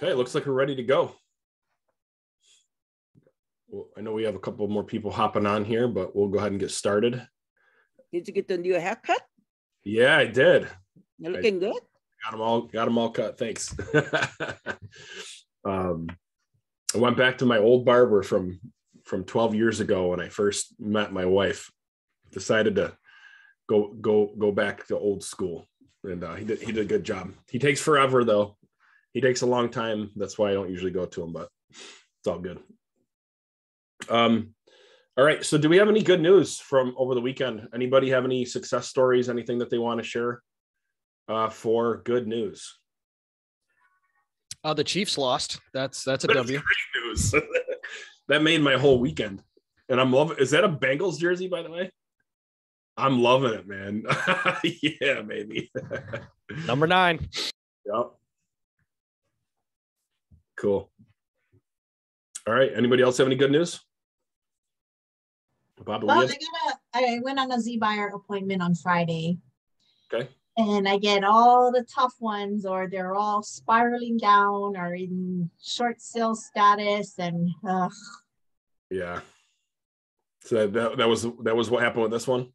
Okay, looks like we're ready to go. Well, I know we have a couple more people hopping on here, but we'll go ahead and get started. Did you get the new haircut? Yeah, I did. You're looking good. Got them all cut. Thanks. I went back to my old barber from 12 years ago when I first met my wife. Decided to go back to old school, and he did a good job. He takes forever though. He takes a long time. That's why I don't usually go to him, but it's all good. All right. So do we have any good news from over the weekend? Anybody have any success stories, anything that they want to share for good news? The Chiefs lost. That's a W. Great news. That made my whole weekend. And I'm loving, is that a Bengals jersey, by the way? I'm loving it, man. Yeah, maybe. Number 9. Yep. Cool. All right. Anybody else have any good news? Bob, well, I went on a Z-Buyer appointment on Friday. Okay. And I get all the tough ones, or they're all spiraling down or in short sale status. And yeah. So that was what happened with this one?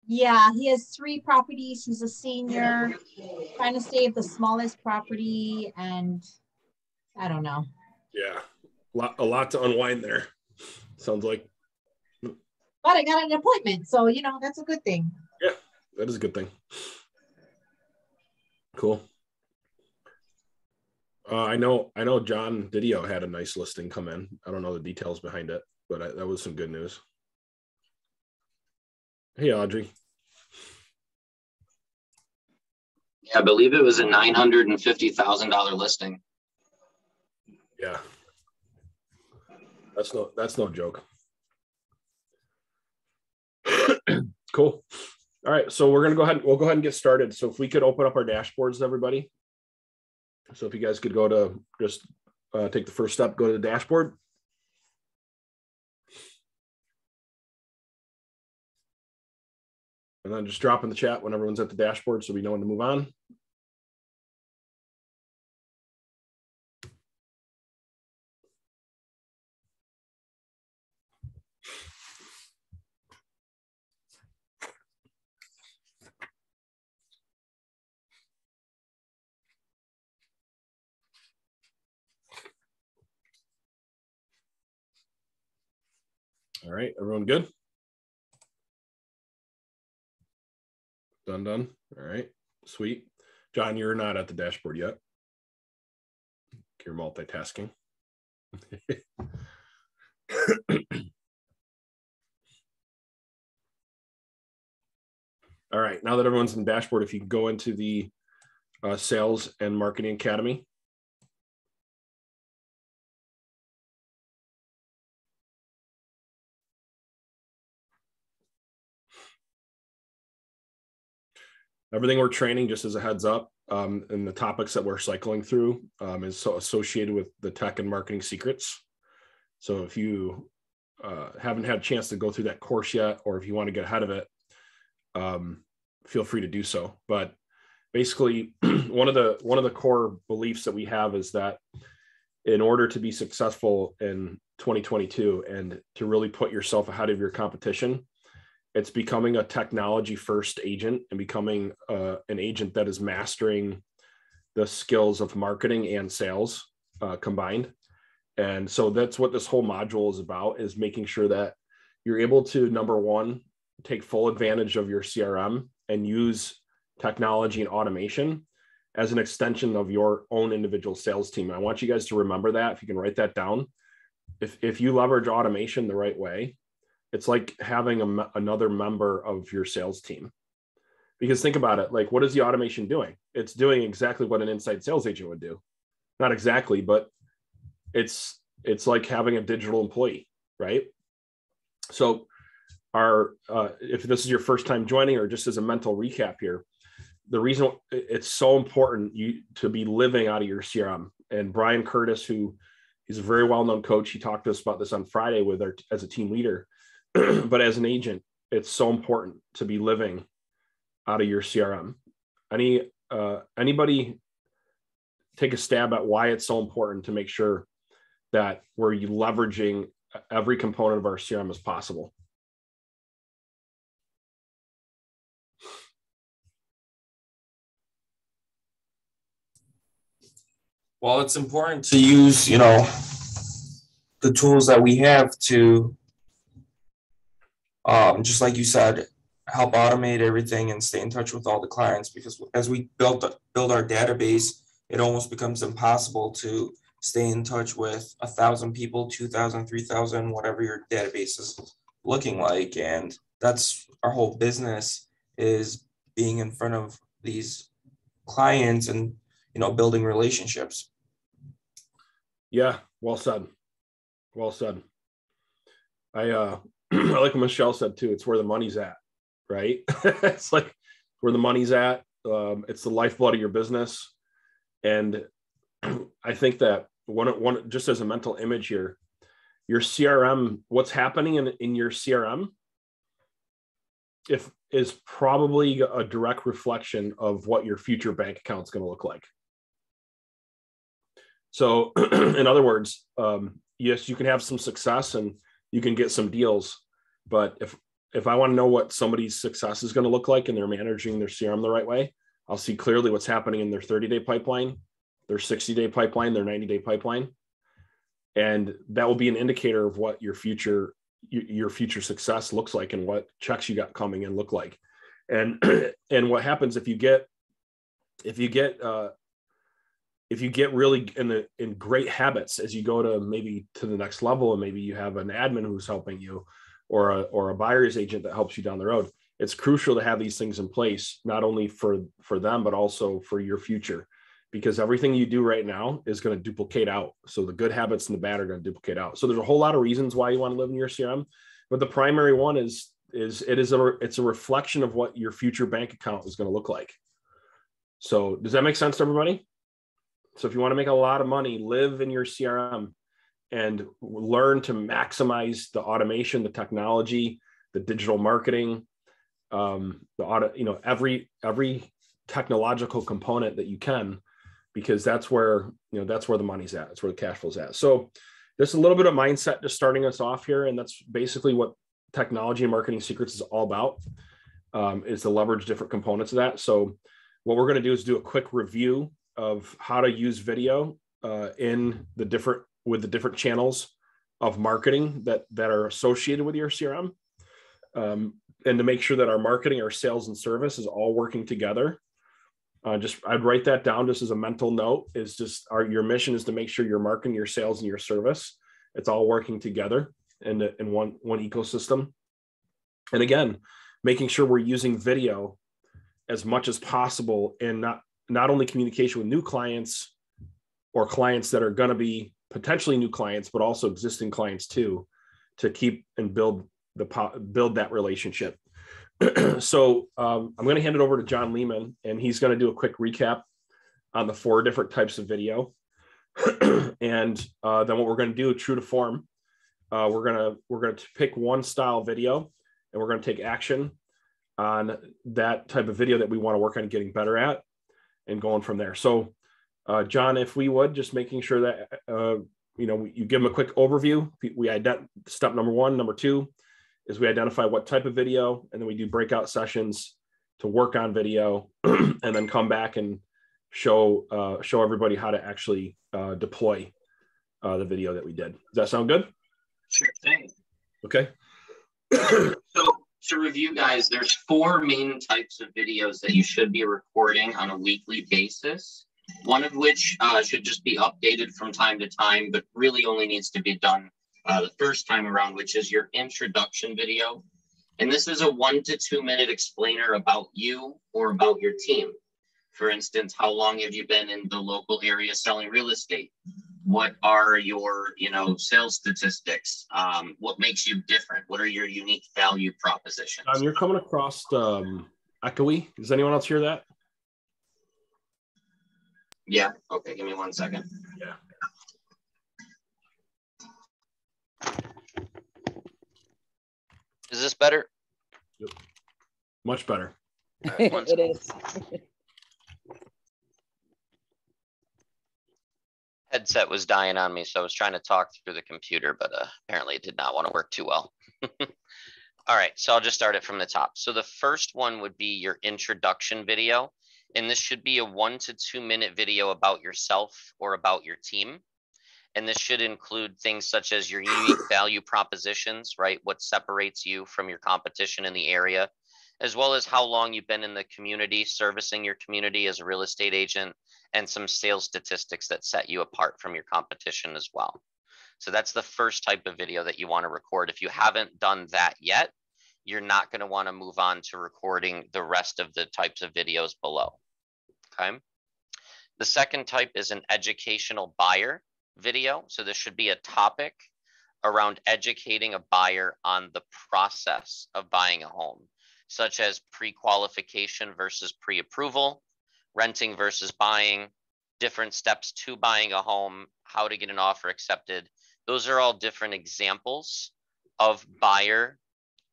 Yeah, he has 3 properties. He's a senior, trying to save the smallest property, and I don't know. Yeah, a lot to unwind there. Sounds like. But I got an appointment, so that's a good thing. Yeah, that is a good thing. Cool. I know John Didio had a nice listing come in. I don't know the details behind it, but that was some good news. Hey, Audrey. Yeah, I believe it was a $950,000 listing. Yeah. That's no joke. Cool. All right. So we'll go ahead and get started. So if we could open up our dashboards, everybody. So if you guys could go to just take the first step, go to the dashboard. And then just drop in the chat when everyone's at the dashboard so we know when to move on. All right, everyone good? Done. All right, sweet. John, you're not at the dashboard yet. You're multitasking. All right, now that everyone's in the dashboard, if you can go into the Sales and Marketing Academy. Everything we're training, just as a heads up, and the topics that we're cycling through is so associated with the tech and marketing secrets. So if you haven't had a chance to go through that course yet, or if you want to get ahead of it, feel free to do so. But basically, one of the core beliefs that we have is that in order to be successful in 2022 and to really put yourself ahead of your competition, it's becoming a technology first agent and becoming an agent that is mastering the skills of marketing and sales combined. And so that's what this whole module is about, is making sure that you're able to, number one, take full advantage of your CRM and use technology and automation as an extension of your own individual sales team. I want you guys to remember that. If you can write that down, if you leverage automation the right way, it's like having another member of your sales team. Because think about it, like, what is the automation doing? It's doing exactly what an inside sales agent would do. Not exactly, but it's like having a digital employee, right? So if this is your first time joining, or just as a mental recap here, the reason it's so important to be living out of your CRM. And Brian Curtis, he's a very well-known coach, he talked to us about this on Friday as a team leader. But as an agent, it's so important to be living out of your CRM. Anybody take a stab at why it's so important to make sure that we're leveraging every component of our CRM as possible. Well, it's important to use, the tools that we have to, just like you said, help automate everything and stay in touch with all the clients, because as we build our database, it almost becomes impossible to stay in touch with 1,000 people, 2,000, 3,000, whatever your database is looking like. And that's our whole business, is being in front of these clients and, building relationships. Yeah, well said. Well said. I I like what Michelle said too. It's where the money's at, right? It's like where the money's at. It's the lifeblood of your business. And I think that one just as a mental image here, your CRM, what's happening in your CRM is probably a direct reflection of what your future bank account is going to look like. So in other words, yes, you can have some success and you can get some deals, but if I want to know what somebody's success is going to look like and they're managing their CRM the right way, I'll see clearly what's happening in their 30-day pipeline, their 60-day pipeline, their 90-day pipeline. And that will be an indicator of what your future success looks like and what checks you got coming in look like. And what happens if you get really in great habits as you go to maybe to the next level, and maybe you have an admin who's helping you or a buyer's agent that helps you down the road. It's crucial to have these things in place, not only for them, but also for your future, because everything you do right now is going to duplicate out. So the good habits and the bad are going to duplicate out. So there's a whole lot of reasons why you want to live in your CRM, but the primary one is it's a reflection of what your future bank account is going to look like. So does that make sense to everybody? So if you want to make a lot of money, live in your CRM and learn to maximize the automation, the technology, the digital marketing, every technological component that you can, because that's where the money's at. That's where the cash flow's at. So there's a little bit of mindset just starting us off here. And that's basically what Technology and Marketing Secrets is all about, is to leverage different components of that. So what we're going to do is do a quick review of how to use video with the different channels of marketing that are associated with your CRM, and to make sure that our marketing, our sales and service is all working together. I'd write that down just as a mental note. Is just your mission is to make sure your marketing, your sales, and your service, it's all working together in one ecosystem. And again, making sure we're using video as much as possible, and not only communication with new clients or clients that are going to be potentially new clients, but also existing clients too, to keep and build that relationship. So I'm going to hand it over to John Lehman, and he's going to do a quick recap on the 4 different types of video. And then what we're going to do, true to form, we're going to pick one style video, and we're going to take action on that type of video that we want to work on getting better at, and going from there. So John, if we would, just making sure that, you give them a quick overview. Step number 1. Number 2 is we identify what type of video, and then we do breakout sessions to work on video, and then come back and show everybody how to actually deploy the video that we did. Does that sound good? Sure thing. Okay. So to review, guys, there's 4 main types of videos that you should be recording on a weekly basis. One of which should just be updated from time to time, but really only needs to be done the first time around, which is your introduction video. And this is a 1 to 2 minute explainer about you or about your team. For instance, how long have you been in the local area selling real estate? What are your, sales statistics? What makes you different? What are your unique value propositions? You're coming across echoey. Does anyone else hear that? Yeah. Okay. Give me 1 second. Yeah. Is this better? Yep. Much better. It is. Headset was dying on me, so I was trying to talk through the computer, but apparently it did not want to work too well. All right, so I'll just start it from the top. So the first one would be your introduction video, and this should be a 1 to 2 minute video about yourself or about your team. And this should include things such as your unique value propositions, right? What separates you from your competition in the area, as well as how long you've been in the community, servicing your community as a real estate agent, and some sales statistics that set you apart from your competition as well. So that's the first type of video that you want to record. If you haven't done that yet, you're not going to want to move on to recording the rest of the types of videos below. Okay. The second type is an educational buyer video. So this should be a topic around educating a buyer on the process of buying a home, such as pre-qualification versus pre-approval, renting versus buying, different steps to buying a home, how to get an offer accepted. Those are all different examples of buyer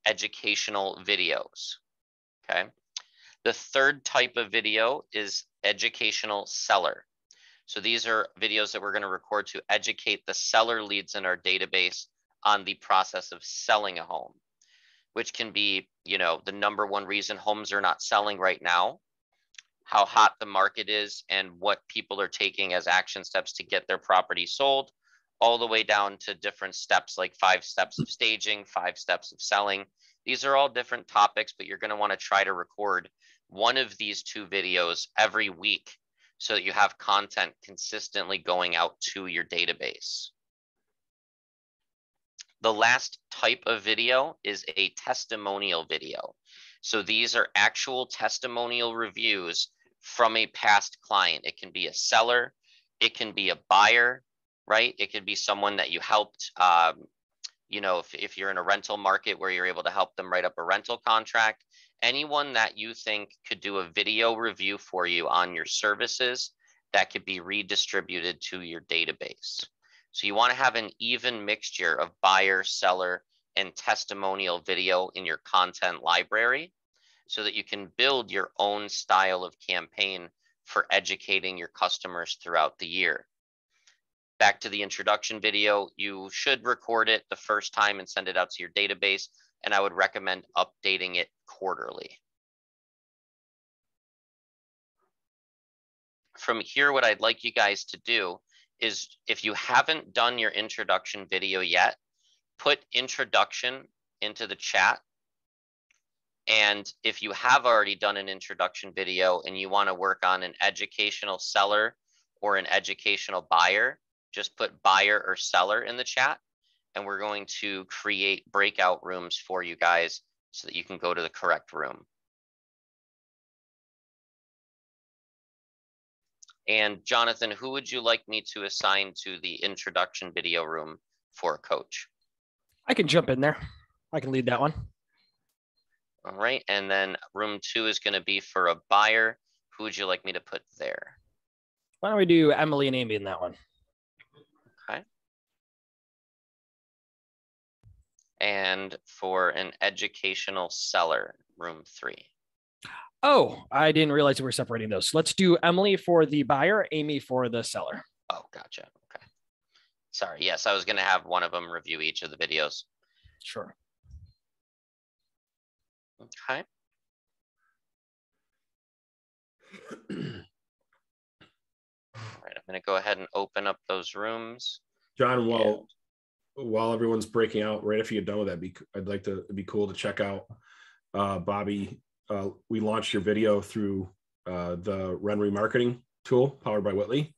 educational videos. Okay. The third type of video is educational seller. So these are videos that we're going to record to educate the seller leads in our database on the process of selling a home, which can be, you know, the #1 reason homes are not selling right now, how hot the market is, and what people are taking as action steps to get their property sold, all the way down to different steps like 5 steps of staging, 5 steps of selling. These are all different topics, but you're going to want to try to record one of these 2 videos every week so that you have content consistently going out to your database. The last type of video is a testimonial video. So these are actual testimonial reviews from a past client. It can be a seller, it can be a buyer, right? It could be someone that you helped, you know, if you're in a rental market where you're able to help them write up a rental contract, anyone that you think could do a video review for you on your services that could be redistributed to your database. So you want to have an even mixture of buyer, seller, and testimonial video in your content library so that you can build your own style of campaign for educating your customers throughout the year. Back to the introduction video, you should record it the first time and send it out to your database, and I would recommend updating it quarterly. From here, what I'd like you guys to do is, if you haven't done your introduction video yet, put introduction into the chat. And if you have already done an introduction video and you want to work on an educational seller or an educational buyer, just put buyer or seller in the chat, and we're going to create breakout rooms for you guys so that you can go to the correct room. And Jonathan, who would you like me to assign to the introduction video room for a coach? I can jump in there. I can lead that one. All right, and then room 2 is going to be for a buyer. Who would you like me to put there? Why don't we do Emily and Amy in that one? Okay. And for an educational seller, room 3. Oh, I didn't realize we were separating those. Let's do Emily for the buyer, Amy for the seller. Oh, gotcha. Okay. Sorry. Yes, I was going to have one of them review each of the videos. Sure. Okay. All right. I'm going to go ahead and open up those rooms. John, while everyone's breaking out, right after you're done with that, it'd be cool to check out Bobby. We launched your video through the Ren remarketing tool powered by Whitley.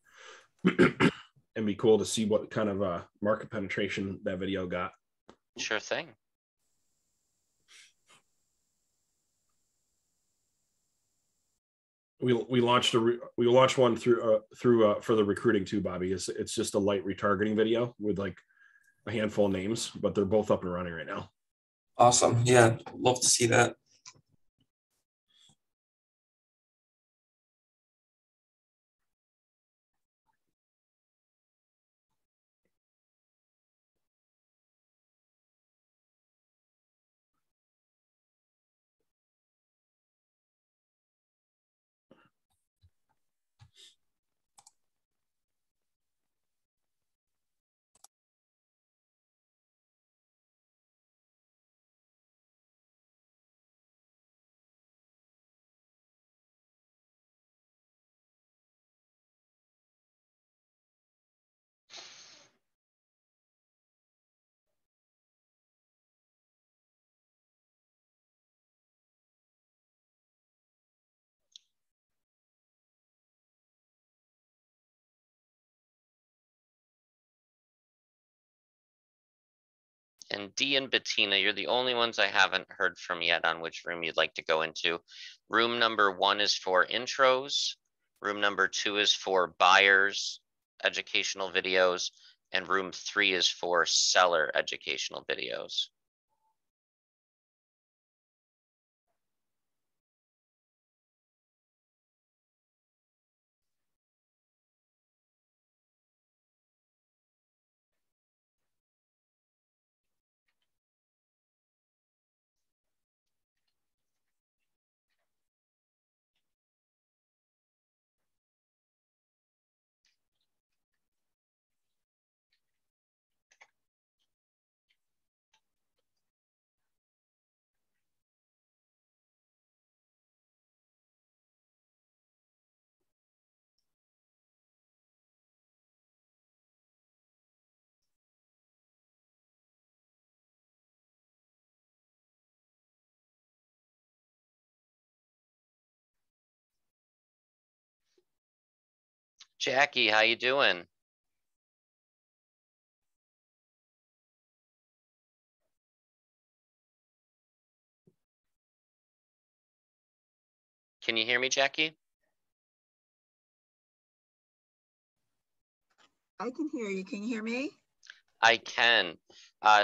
And be cool to see what kind of market penetration that video got. Sure thing. We launched one through for the recruiting too, Bobby. It's just a light retargeting video with like a handful of names, but they're both up and running right now. Awesome. Yeah, love to see that. And Dee and Bettina, you're the only ones I haven't heard from yet on which room you'd like to go into. Room number 1 is for intros. Room number 2 is for buyers, educational videos, and room 3 is for seller educational videos. Jackie, how you doing? Can you hear me, Jackie? I can hear you. Can you hear me? I can.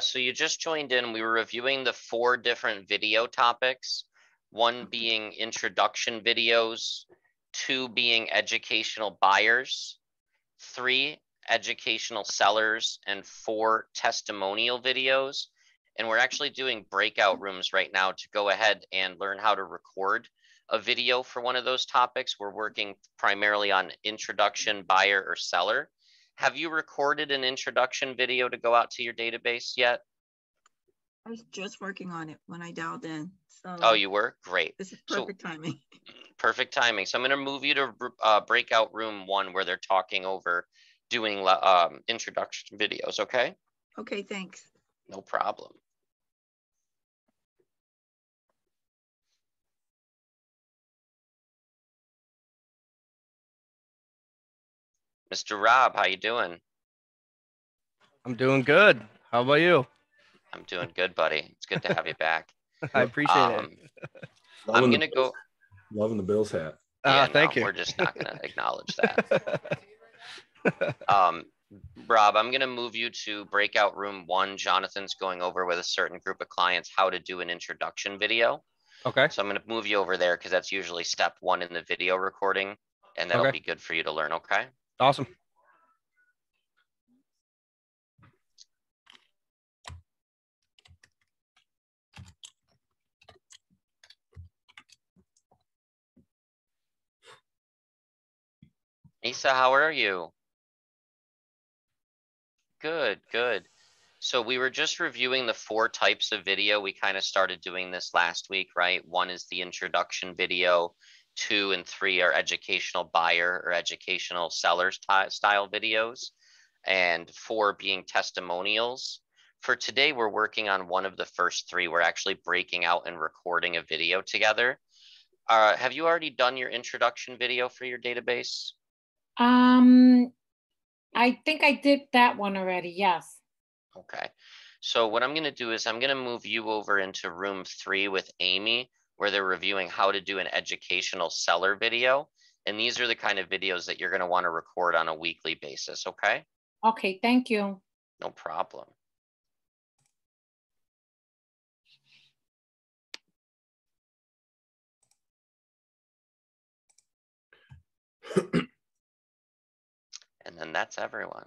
So you just joined in. We were reviewing the 4 different video topics, 1 being introduction videos, 2 being educational buyers, 3 educational sellers, and 4 testimonial videos. And we're actually doing breakout rooms right now to go ahead and learn how to record a video for one of those topics. We're working primarily on introduction, buyer, or seller. Have you recorded an introduction video to go out to your database yet? I was just working on it when I dialed in. So Oh, you were? Great. this is perfect timing. Perfect timing. So I'm going to move you to breakout room 1 where they're talking over doing introduction videos, okay? Okay, thanks. No problem. Mr. Rob, how you doing? I'm doing good. How about you? I'm doing good, buddy. It's good to have you back. I appreciate it. I'm going to go. Loving the Bills hat. Yeah, Thank you. We're just not going to acknowledge that. Rob, I'm going to move you to breakout room 1. Jonathan's going over with a certain group of clients how to do an introduction video. Okay. So I'm going to move you over there because that's usually step 1 in the video recording, and that'll Okay. be good for you to learn, okay? Awesome. Lisa, how are you? Good, good. So we were just reviewing the 4 types of video. We kind of started doing this last week, right? 1 is the introduction video. 2 and 3 are educational buyer or educational seller style videos. And 4 being testimonials. For today, we're working on one of the first 3. We're actually breaking out and recording a video together. Have you already done your introduction video for your database? I think I did that one already, yes. Okay. So what I'm going to do is I'm going to move you over into room 3 with Amy, where they're reviewing how to do an educational seller video. And these are the kind of videos that you're going to want to record on a weekly basis, okay? Okay, thank you. No problem. And then that's everyone.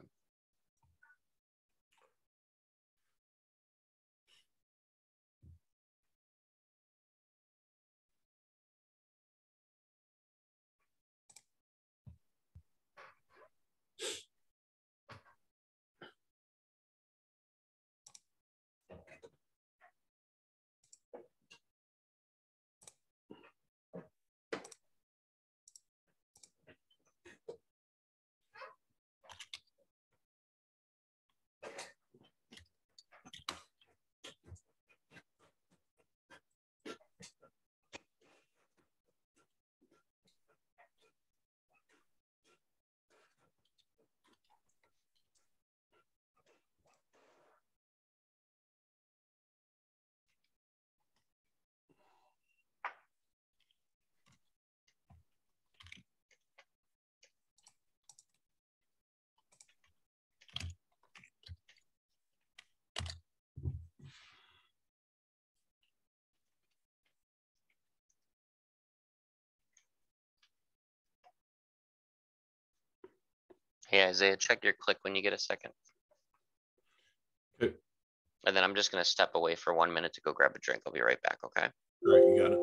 Hey, Isaiah, check your click when you get a second. Okay. And then I'm just going to step away for 1 minute to go grab a drink. I'll be right back, okay? All right, you got it.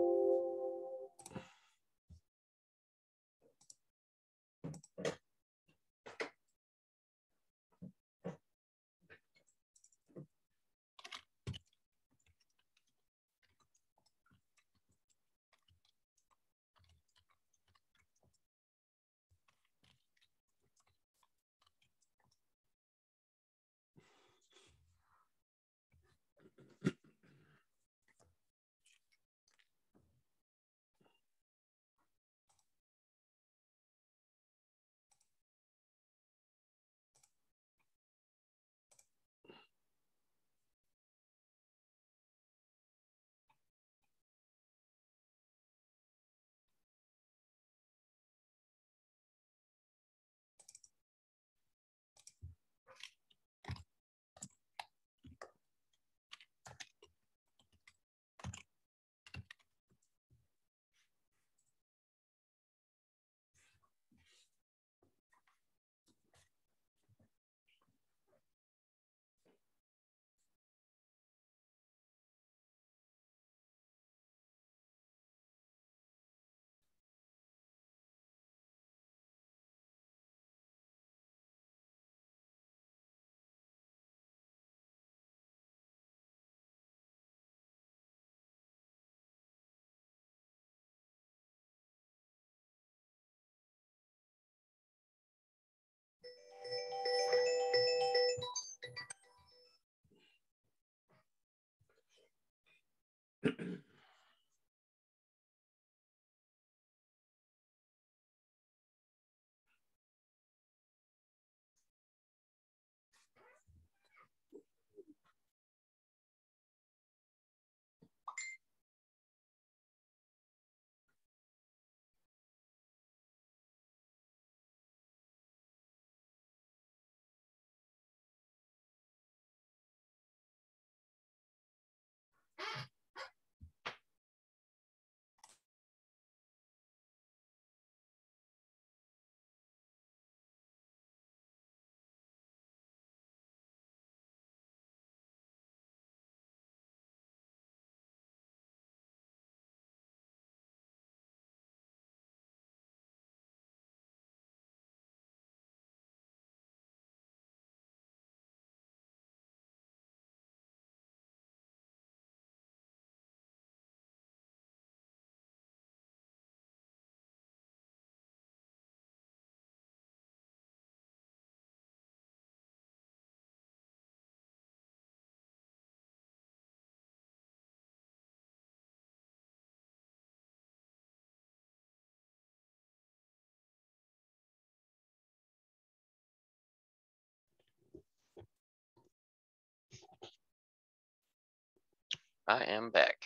I am back.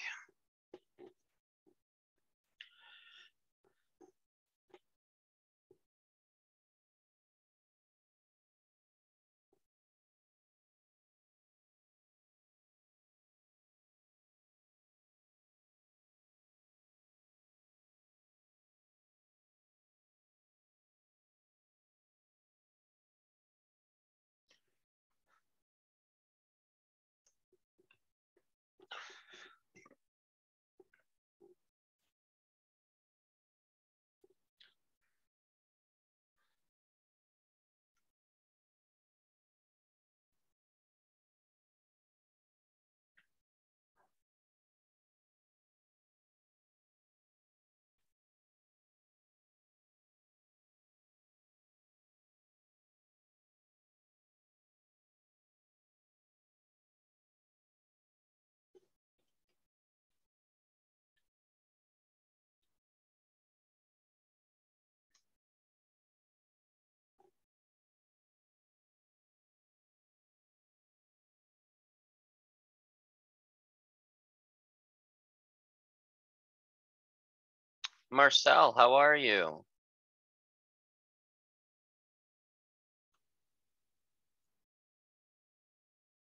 Marcel, how are you?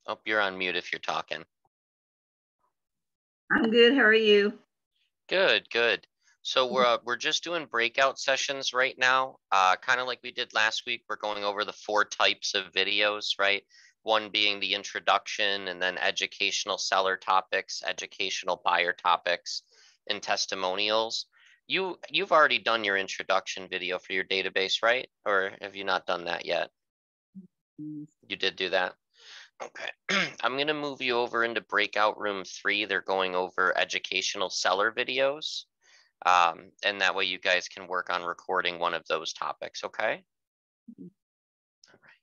Oh, you're on mute if you're talking. I'm good. How are you? Good, good. So we're just doing breakout sessions right now, kind of like we did last week. We're going over the 4 types of videos, right? One being the introduction, and then educational seller topics, educational buyer topics, and testimonials. You've already done your introduction video for your database, right? Or have you not done that yet? You did do that? Okay. I'm going to move you over into breakout room 3. They're going over educational seller videos. And that way you guys can work on recording one of those topics, okay? All right.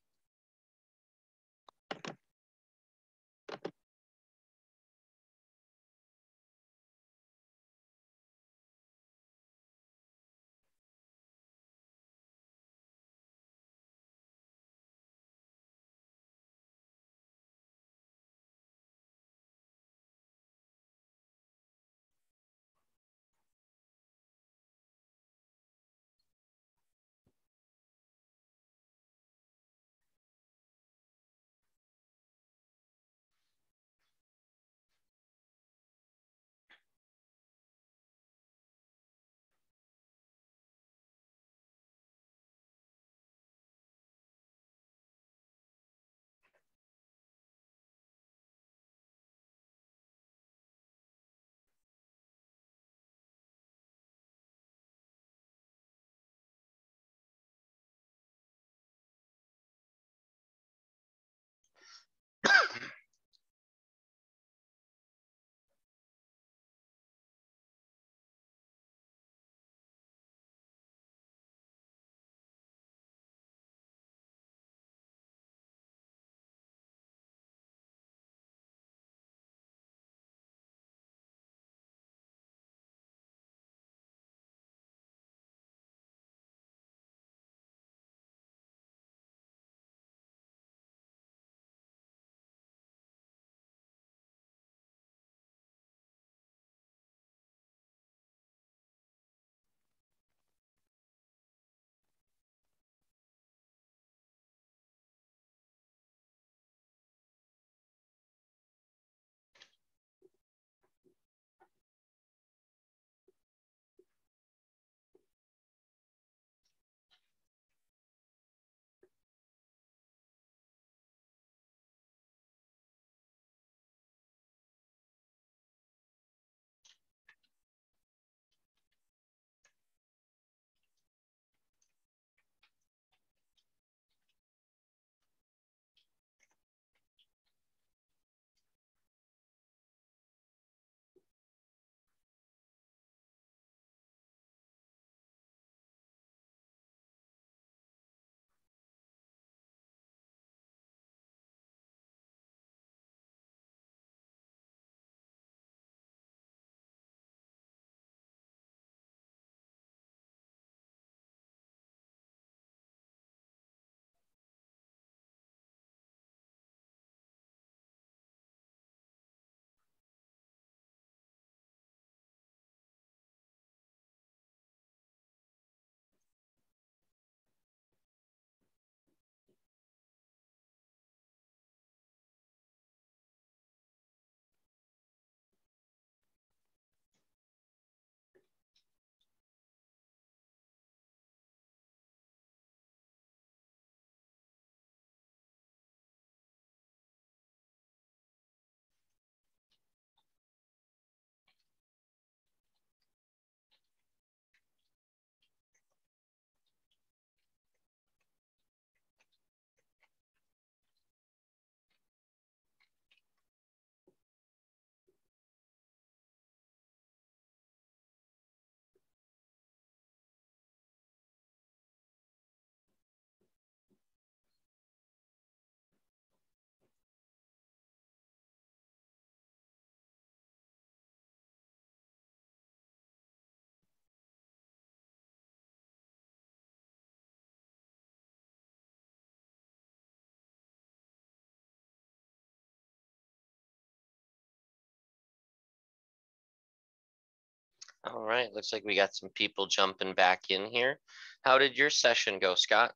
All right, looks like we got some people jumping back in here. How did your session go, Scott?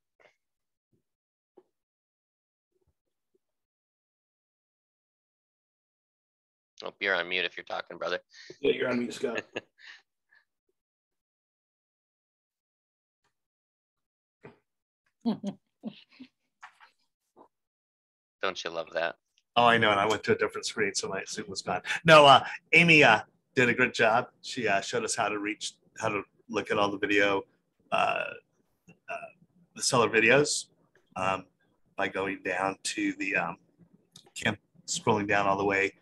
Oh, you're on mute if you're talking, brother. Yeah, you're on mute, Scott. Don't you love that? Oh, I know. And I went to a different screen, so my Zoom was gone. No, Amy did a good job. She showed us how to look at all the video, the seller videos, by going down to the scrolling down all the way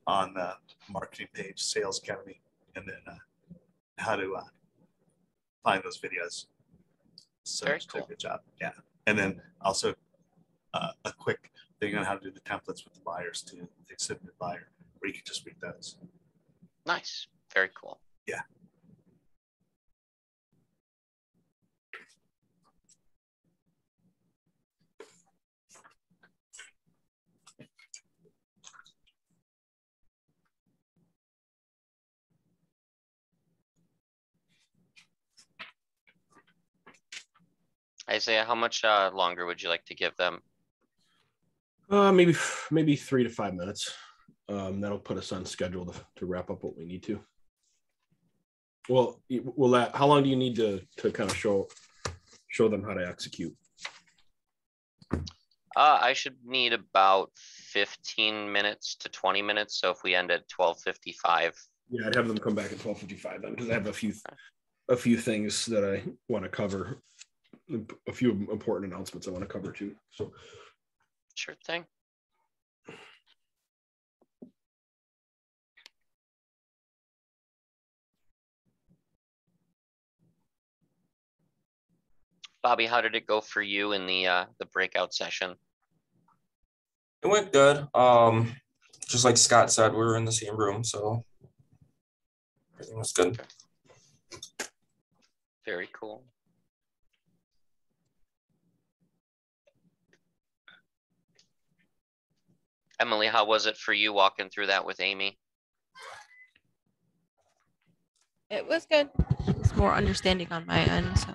on the marketing page, Sales Academy, and then how to find those videos. So Very she did cool. a good job. Yeah. And then also a quick thing on how to do the templates with the buyers to the exhibited buyer, where you can just read those. Nice. Very cool. Yeah. Isaiah, how much longer would you like to give them? Maybe 3 to 5 minutes. That'll put us on schedule to wrap up what we need to. Well, how long do you need to kind of show them how to execute? I should need about 15 minutes to 20 minutes. So if we end at 12:55. Yeah, I'd have them come back at 12:55 then, because I have a few things that I want to cover, a few important announcements I want to cover too. So Sure thing. Bobby, how did it go for you in the breakout session? It went good. Just like Scott said, we were in the same room, so everything was good. Very cool. Emily, how was it for you walking through that with Amy? It was good. It's more understanding on my end, so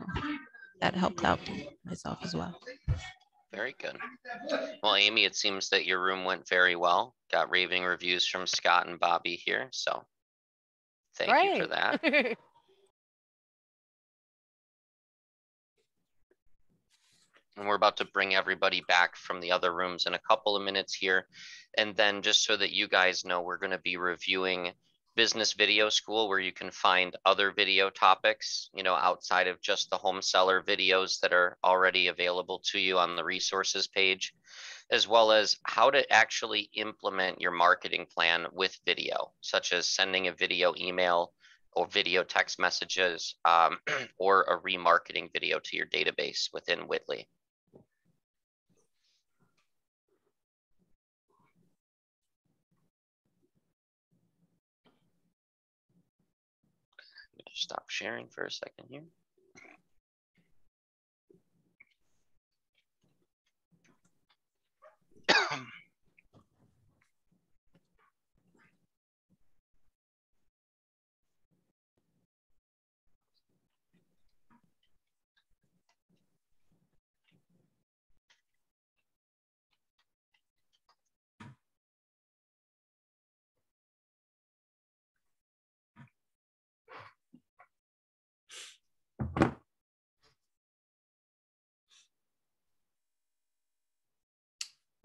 that helped out myself as well. Very good. Well, Amy, it seems that your room went very well. Got raving reviews from Scott and Bobby here, so thank you for that. And we're about to bring everybody back from the other rooms in a couple of minutes here. And then just so that you guys know, we're going to be reviewing Business Video School, where you can find other video topics, outside of just the home seller videos that are already available to you on the resources page, as well as how to actually implement your marketing plan with video, such as sending a video email or video text messages, or a remarketing video to your database within Whitley. Stop sharing for a second here.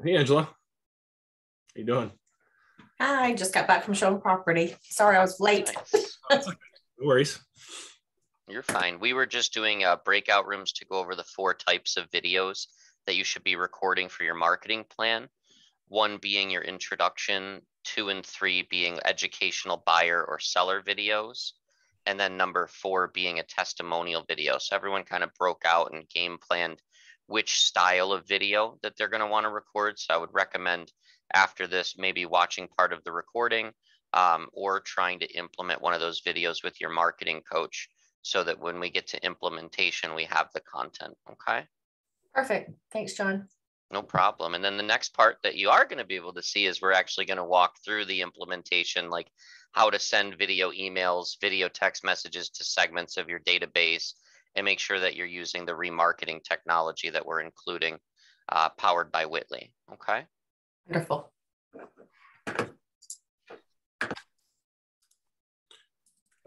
Hey, Angela. How you doing? I just got back from showing property. Sorry, I was late. Nice. No worries. You're fine. We were just doing breakout rooms to go over the 4 types of videos that you should be recording for your marketing plan. 1 being your introduction, 2 and 3 being educational buyer or seller videos, and then number 4 being a testimonial video. So everyone kind of broke out and game planned which style of video that they're going to want to record. So I would recommend after this, maybe watching part of the recording, or trying to implement one of those videos with your marketing coach, so that when we get to implementation, we have the content. Okay. Perfect. Thanks, John. No problem. And then the next part that you are going to be able to see is we're actually going to walk through the implementation, like how to send video emails, video text messages to segments of your database, and make sure that you're using the remarketing technology that we're including, powered by Whitley. Okay. Wonderful.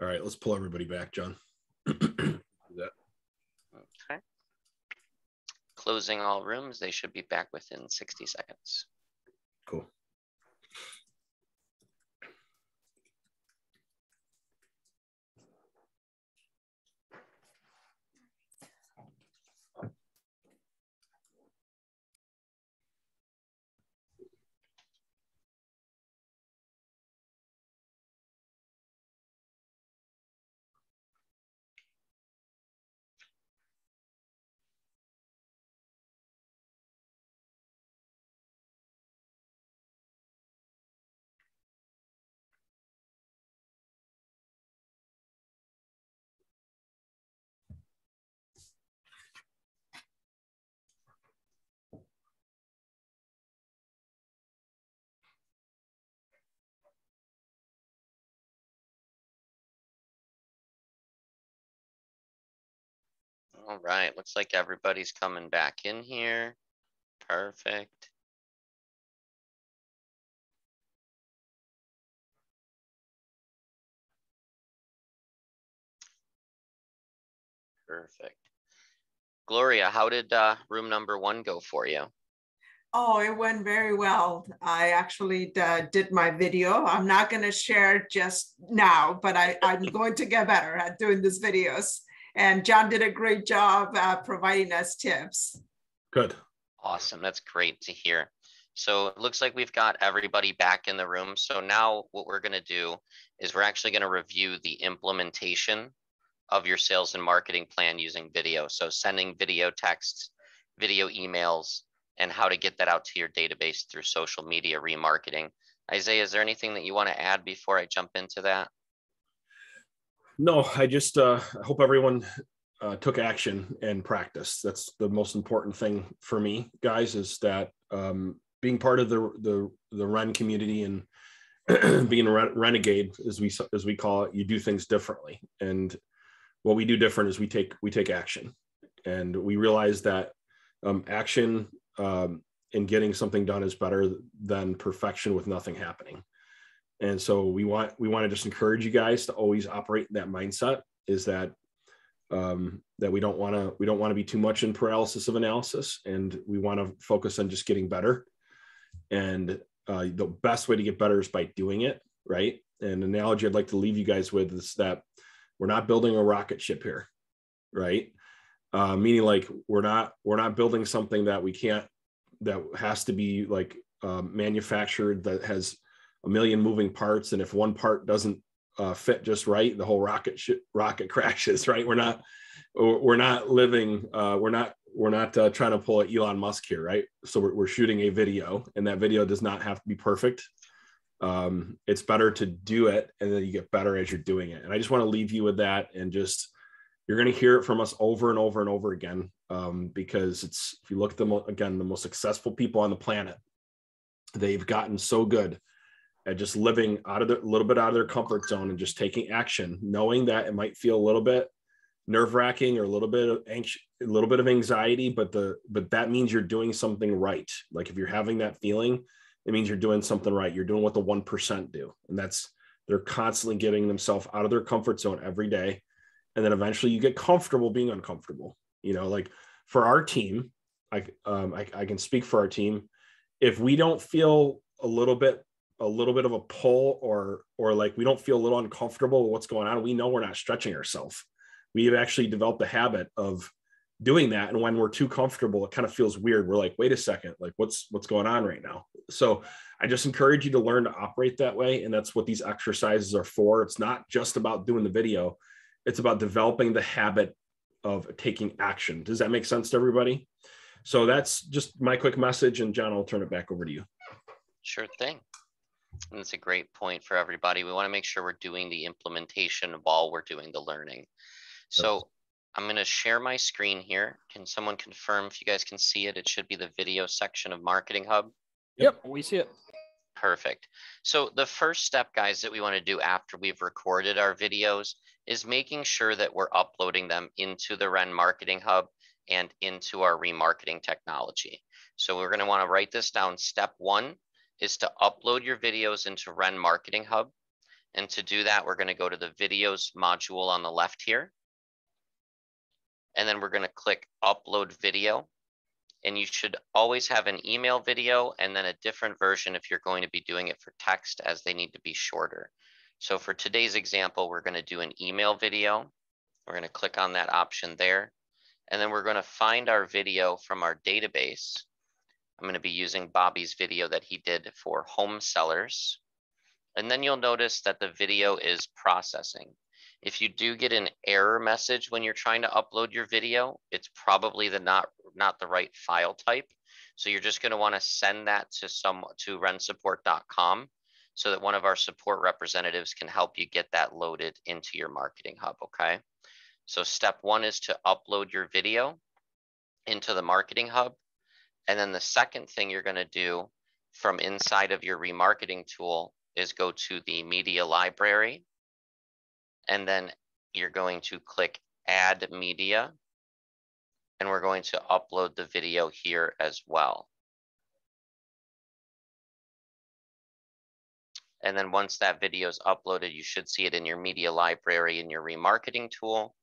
All right, let's pull everybody back, John. Okay. closing all rooms. They should be back within 60 seconds. Cool. All right, looks like everybody's coming back in here. Perfect. Perfect. Gloria, how did room number 1 go for you? Oh, it went very well. I actually did my video. I'm not going to share just now, but I'm going to get better at doing these videos. And John did a great job providing us tips. Good. Awesome. That's great to hear. So it looks like we've got everybody back in the room. So now what we're going to do is we're actually going to review the implementation of your sales and marketing plan using video. So sending video texts, video emails, and how to get that out to your database through social media remarketing. Isaiah, is there anything that you want to add before I jump into that? No, I just hope everyone took action and practice. That's the most important thing for me, guys, is that being part of the Ren community and being a renegade, as we call it, you do things differently. And what we do different is we take action, and we realize that action in getting something done is better than perfection with nothing happening. And so we want to just encourage you guys to always operate in that mindset, is that that we don't want to be too much in paralysis of analysis, and we want to focus on just getting better. And the best way to get better is by doing it, right? An analogy I'd like to leave you guys with is that we're not building a rocket ship here, right? Meaning, like, we're not building something that has to be like manufactured, that has a million moving parts, and if one part doesn't fit just right, the whole rocket crashes, right? We're not trying to pull an Elon Musk here, right? So we're shooting a video, and that video does not have to be perfect. It's better to do it, and then you get better as you're doing it. And I just want to leave you with that, and just, you're going to hear it from us over and over and over again, because if you look at them again, the most successful people on the planet, they've gotten so good at just living a little bit out of their comfort zone and just taking action, knowing that it might feel a little bit nerve-wracking or a little bit of anxiety, but that means you're doing something right. Like, if you're having that feeling, it means you're doing something right. You're doing what the 1% do, and they're constantly getting themselves out of their comfort zone every day. And then eventually you get comfortable being uncomfortable. Like for our team, I can speak for our team. If we don't feel a little bit of a pull, or like we don't feel a little uncomfortable with what's going on, we know we're not stretching ourselves. We have actually developed a habit of doing that. And when we're too comfortable, it kind of feels weird. We're like, wait a second, like what's going on right now? So I just encourage you to learn to operate that way. And that's what these exercises are for. It's not just about doing the video. It's about developing the habit of taking action. Does that make sense to everybody? So that's just my quick message. And John, I'll turn it back over to you. Sure thing. And it's a great point for everybody. We want to make sure we're doing the implementation while we're doing the learning. So I'm going to share my screen here. Can someone confirm if you guys can see it? It should be the video section of Marketing Hub. Yep, we see it. Perfect. So the first step, guys, that we want to do after we've recorded our videos is making sure that we're uploading them into the Ren Marketing Hub and into our remarketing technology. So we're going to want to write this down. Step 1 is to upload your videos into Ren Marketing Hub. And to do that, we're going to go to the videos module on the left here. And then we're going to click upload video. And you should always have an email video and then a different version if you're going to be doing it for text, as they need to be shorter. So for today's example, we're going to do an email video. We're going to click on that option there. And then we're going to find our video from our database. I'm going to be using Bobby's video that he did for home sellers. And then you'll notice that the video is processing. If you do get an error message when you're trying to upload your video, it's probably not the right file type. So you're just going to want to send that to rensupport.com so that one of our support representatives can help you get that loaded into your marketing hub, okay? So step one is to upload your video into the marketing hub. And then the second thing you're going to do from inside of your remarketing tool is go to the media library. And then you're going to click add media. And we're going to upload the video here as well. And then once that video is uploaded, you should see it in your media library in your remarketing tool,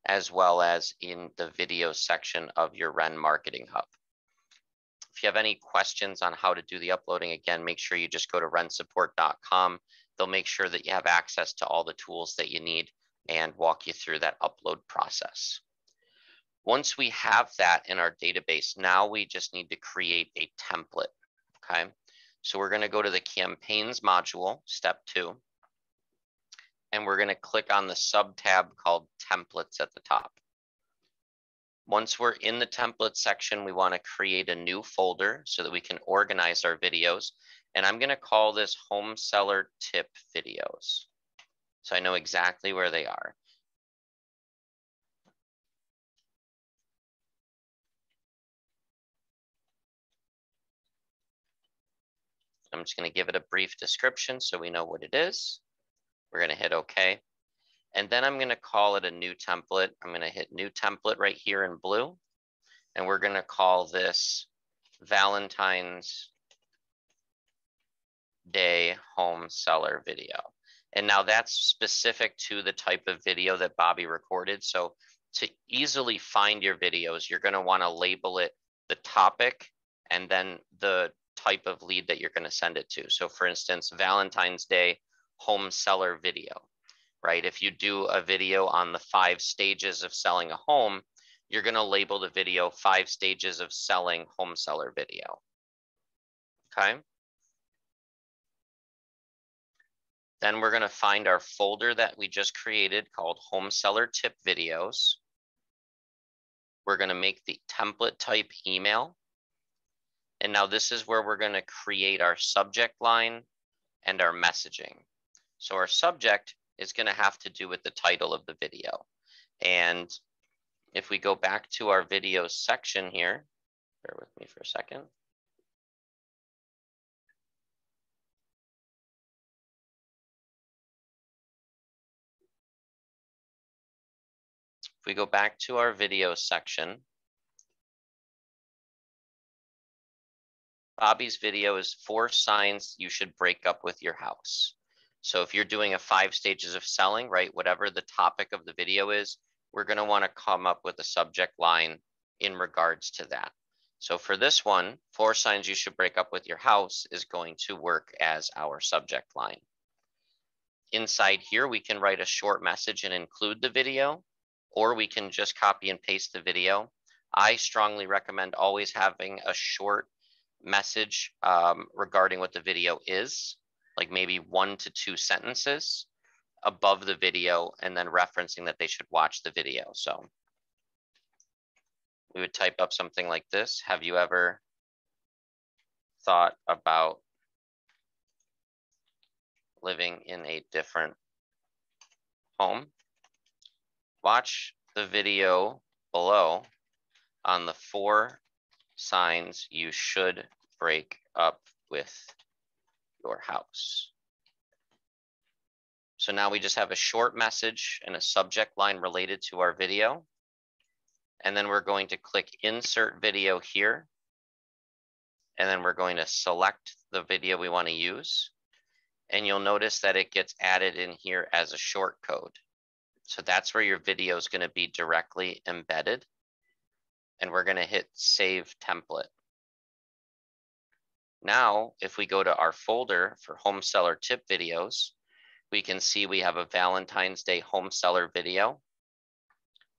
as well as in the video section of your Ren Marketing Hub. If you have any questions on how to do the uploading, again, make sure you just go to rensupport.com. They'll make sure that you have access to all the tools that you need and walk you through that upload process. Once we have that in our database, now we just need to create a template, okay? So we're going to go to the campaigns module, step 2, and we're going to click on the sub tab called templates at the top. Once we're in the template section, we want to create a new folder so that we can organize our videos. And I'm going to call this home seller tip videos, so I know exactly where they are. I'm just going to give it a brief description so we know what it is. We're going to hit OK. And then I'm going to call it a new template. I'm going to hit new template right here in blue. And we're going to call this Valentine's Day home seller video. And now that's specific to the type of video that Bobby recorded. So to easily find your videos, you're going to want to label it the topic and then the type of lead that you're going to send it to. So for instance, Valentine's Day home seller video, right? If you do a video on the 5 stages of selling a home, you're going to label the video 5 stages of selling home seller video. Okay. Then we're going to find our folder that we just created called home seller tip videos. We're going to make the template type email. And now this is where we're going to create our subject line and our messaging. So our subject is going to have to do with the title of the video. And if we go back to our videos section here, bear with me for a second. If we go back to our video section, Bobby's video is 4 signs you should break up with your house. So if you're doing a 5 stages of selling, right, whatever the topic of the video is, we're going to want to come up with a subject line in regards to that. So for this one, 4 signs you should break up with your house is going to work as our subject line. Inside here, we can write a short message and include the video, or we can just copy and paste the video. I strongly recommend always having a short message regarding what the video is, like maybe 1 to 2 sentences above the video, and then referencing that they should watch the video. So we would type up something like this. Have you ever thought about living in a different home? Watch the video below on the 4 signs you should break up with your house. So now we just have a short message and a subject line related to our video. And then we're going to click insert video here. And then we're going to select the video we want to use. And you'll notice that it gets added in here as a short code. So that's where your video is going to be directly embedded. and we're going to hit Save Template. Now, if we go to our folder for home seller tip videos, we can see we have a Valentine's Day home seller video,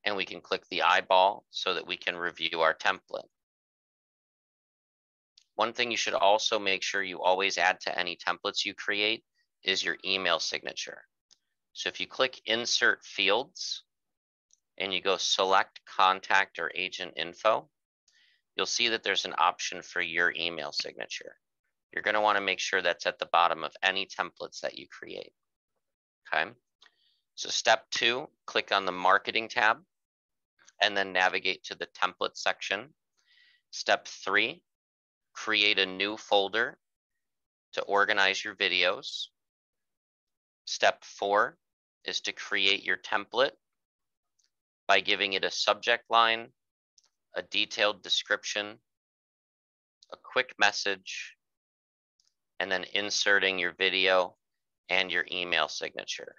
and we can click the eyeball so that we can review our template. One thing you should also make sure you always add to any templates you create is your email signature. So if you click Insert Fields and you go Select Contact or Agent Info, you'll see that there's an option for your email signature. You're going to want to make sure that's at the bottom of any templates that you create. Okay. So step 2, click on the Marketing tab and then navigate to the Template section. Step 3, create a new folder to organize your videos. Step 4 is to create your template by giving it a subject line, a detailed description, a quick message, and then inserting your video and your email signature.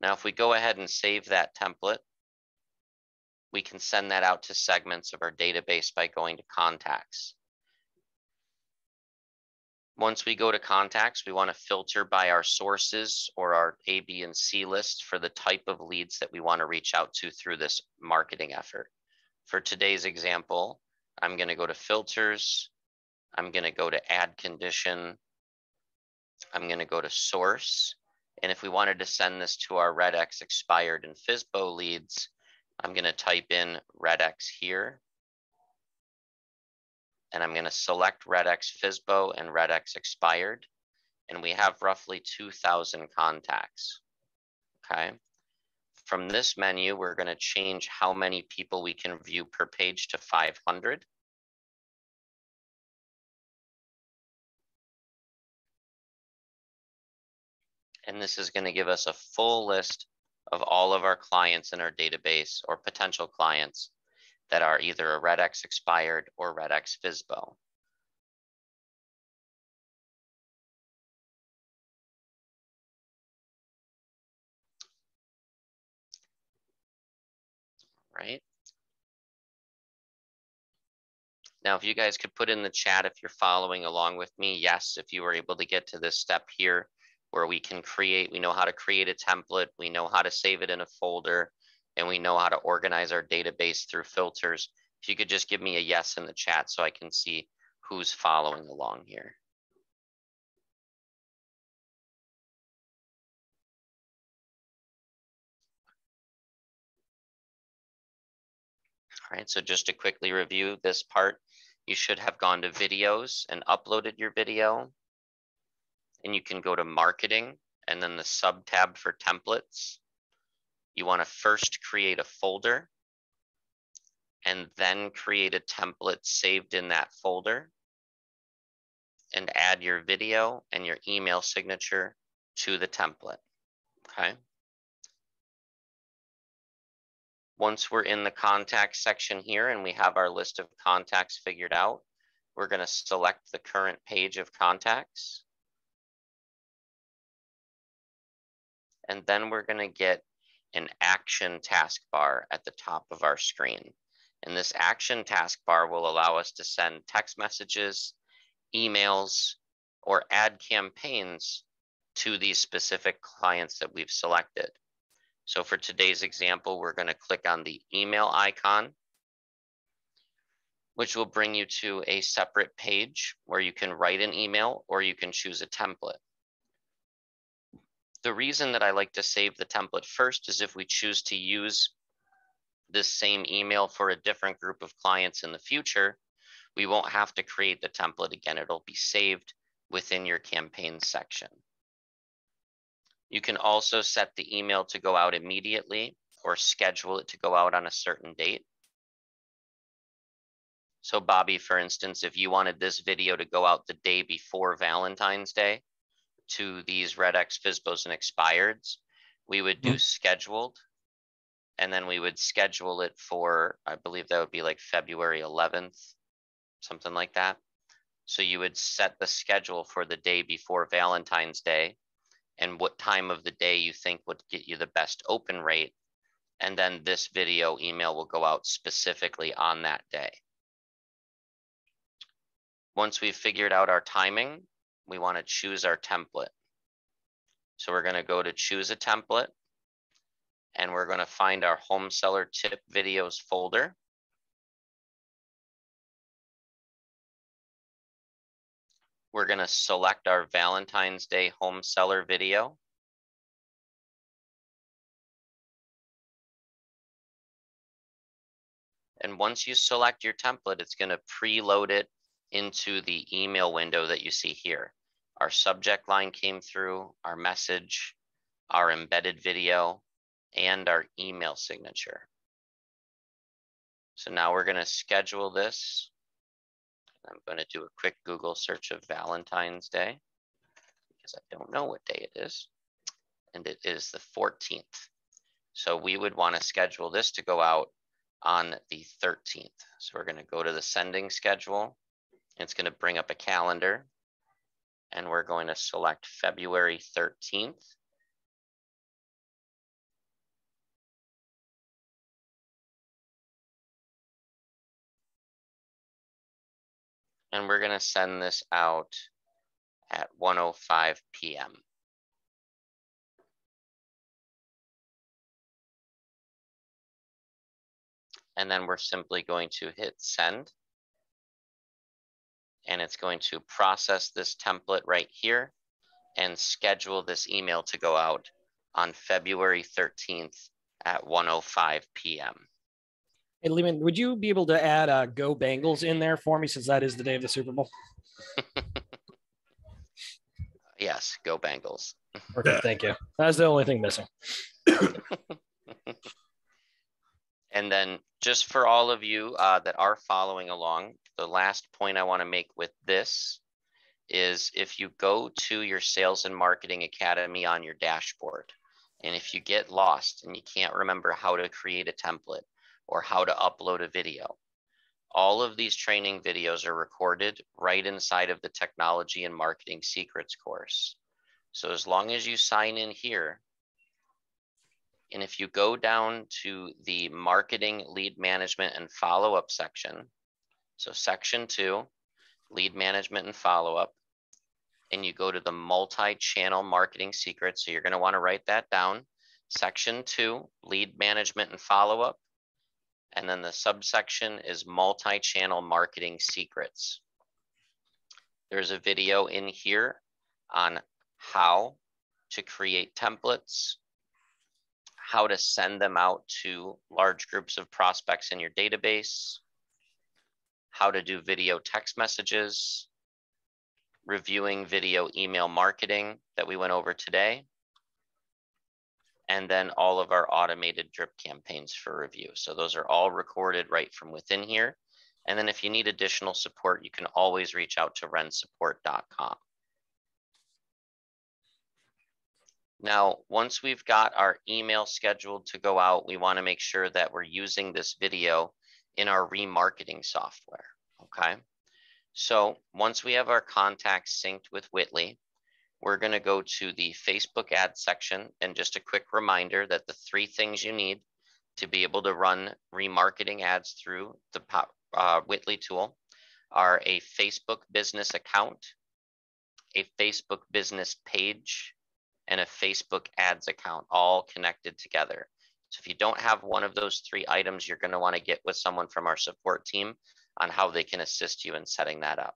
Now, if we go ahead and save that template, we can send that out to segments of our database by going to Contacts. Once we go to Contacts, we want to filter by our sources or our A, B, and C list for the type of leads that we want to reach out to through this marketing effort. For today's example, I'm going to go to Filters. I'm going to go to Add Condition. I'm going to go to Source. And if we wanted to send this to our RedX expired and FSBO leads, I'm going to type in RedX here. And I'm going to select RedX FSBO and RedX expired. And we have roughly 2,000 contacts. Okay. From this menu, we're going to change how many people we can view per page to 500. And this is going to give us a full list of all of our clients in our database or potential clients that are either a RedX expired or RedX FSBO. Right. Now, if you guys could put in the chat if you're following along with me, yes, if you were able to get to this step here where we can create, we know how to create a template, we know how to save it in a folder, and we know how to organize our database through filters. If you could just give me a yes in the chat so I can see who's following along here. All right, so just to quickly review this part, you should have gone to videos and uploaded your video. And you can go to marketing and then the sub tab for templates. You want to first create a folder and then create a template saved in that folder and add your video and your email signature to the template. Okay. Once we're in the contact section here and we have our list of contacts figured out, we're going to select the current page of contacts. And then we're going to get an action taskbar at the top of our screen. And this action taskbar will allow us to send text messages, emails, or add campaigns to these specific clients that we've selected. So for today's example, we're going to click on the email icon, which will bring you to a separate page where you can write an email or you can choose a template. The reason that I like to save the template first is if we choose to use this same email for a different group of clients in the future, we won't have to create the template again. It'll be saved within your campaign section. You can also set the email to go out immediately or schedule it to go out on a certain date. So Bobby, for instance, if you wanted this video to go out the day before Valentine's Day to these RedX FSBOs and expireds, we would do scheduled, and then we would schedule it for, I believe that would be like February 11th, something like that. So you would set the schedule for the day before Valentine's Day and what time of the day you think would get you the best open rate. And then this video email will go out specifically on that day. Once we've figured out our timing, we want to choose our template. So we're going to go to choose a template, and we're going to find our home seller tip videos folder. We're going to select our Valentine's Day home seller video. And once you select your template, it's going to preload it into the email window that you see here. Our subject line came through, our message, our embedded video, and our email signature. So now we're going to schedule this. I'm going to do a quick Google search of Valentine's Day because I don't know what day it is. And it is the 14th. So we would want to schedule this to go out on the 13th. So we're going to go to the sending schedule. It's going to bring up a calendar, and we're going to select February 13th. And we're going to send this out at 1:05 p.m. And then we're simply going to hit send. And it's going to process this template right here and schedule this email to go out on February 13th at 1:05 p.m. Hey, Lehman, would you be able to add Go Bengals in there for me, since that is the day of the Super Bowl? Yes, go Bengals. Perfect, thank you. That's the only thing missing. And then just for all of you that are following along, the last point I want to make with this is if you go to your Sales and Marketing Academy on your dashboard, and if you get lost and you can't remember how to create a template or how to upload a video, all of these training videos are recorded right inside of the Technology and Marketing Secrets course. So as long as you sign in here, and if you go down to the Marketing, Lead Management, and Follow-up section, so section 2, Lead Management and Follow-up, and you go to the Multi-Channel Marketing Secrets, so you're going to want to write that down, section 2, Lead Management and Follow-up, and then the subsection is Multi-Channel Marketing Secrets. There's a video in here on how to create templates, how to send them out to large groups of prospects in your database, how to do video text messages, reviewing video email marketing that we went over today, and then all of our automated drip campaigns for review. So those are all recorded right from within here. And then if you need additional support, you can always reach out to rensupport.com. Now, once we've got our email scheduled to go out, we want to make sure that we're using this video in our remarketing software, okay? So once we have our contacts synced with Whitley, we're going to go to the Facebook ad section. And just a quick reminder that the 3 things you need to be able to run remarketing ads through the Whitley tool are a Facebook business account, a Facebook business page, and a Facebook ads account, all connected together. So if you don't have one of those 3 items, you're going to want to get with someone from our support team on how they can assist you in setting that up.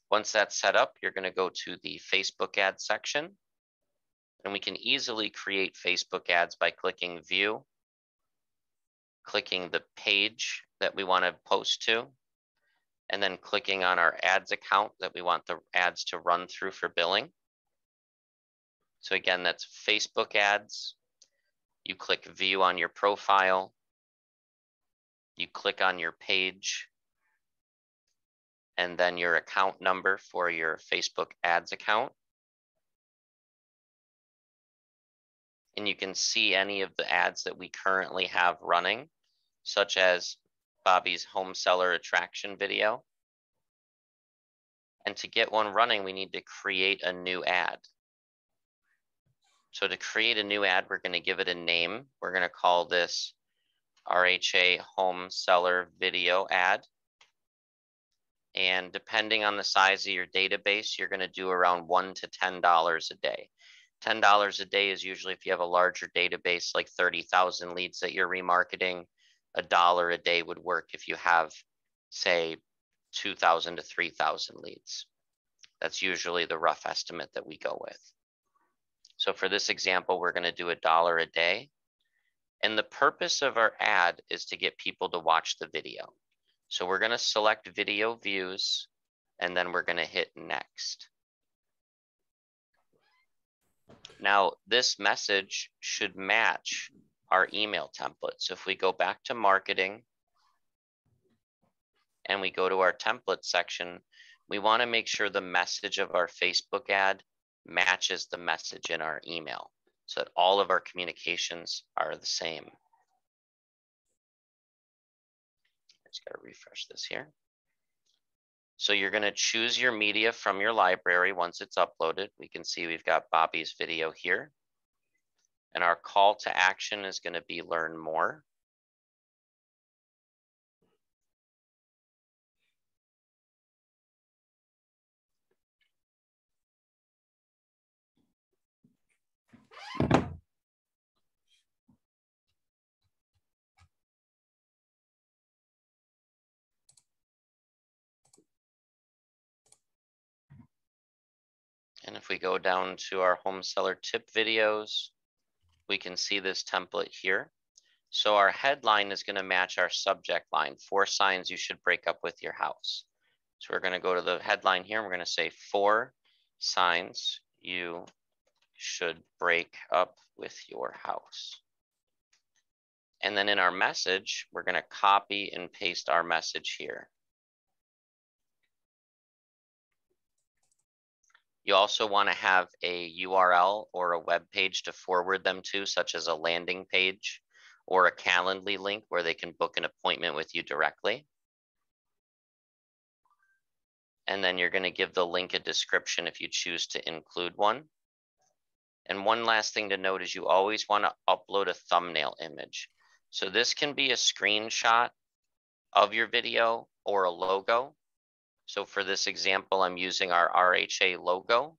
Once that's set up, you're going to go to the Facebook ads section, and we can easily create Facebook ads by clicking view, clicking the page that we want to post to, and then clicking on our ads account that we want the ads to run through for billing. So again, that's Facebook ads. You click view on your profile. You click on your page, and then your account number for your Facebook ads account. And you can see any of the ads that we currently have running, such as Bobby's home seller attraction video. And to get one running, we need to create a new ad. So to create a new ad, we're going to give it a name. We're going to call this RHA Home Seller Video Ad. And depending on the size of your database, you're going to do around $1 to $10 a day. $10 a day is usually if you have a larger database, like 30,000 leads that you're remarketing. $1 a day would work if you have, say, 2,000 to 3,000 leads. That's usually the rough estimate that we go with. So for this example, we're going to do $1 a day. And the purpose of our ad is to get people to watch the video. So we're going to select video views, and then we're going to hit next. Now, this message should match our email template. So if we go back to marketing and we go to our template section, we want to make sure the message of our Facebook ad matches the message in our email so that all of our communications are the same. Just got to refresh this here. So you're going to choose your media from your library once it's uploaded. We can see we've got Bobby's video here. And our call to action is going to be learn more. And if we go down to our home seller tip videos, we can see this template here. So our headline is going to match our subject line, 4 signs you should break up with your house. So we're going to go to the headline here. And we're going to say 4 signs you should break up with your house. And then in our message, we're going to copy and paste our message here. You also want to have a URL or a web page to forward them to, such as a landing page or a Calendly link where they can book an appointment with you directly. And then you're going to give the link a description if you choose to include one. And one last thing to note is you always want to upload a thumbnail image. So this can be a screenshot of your video or a logo. So for this example, I'm using our RHA logo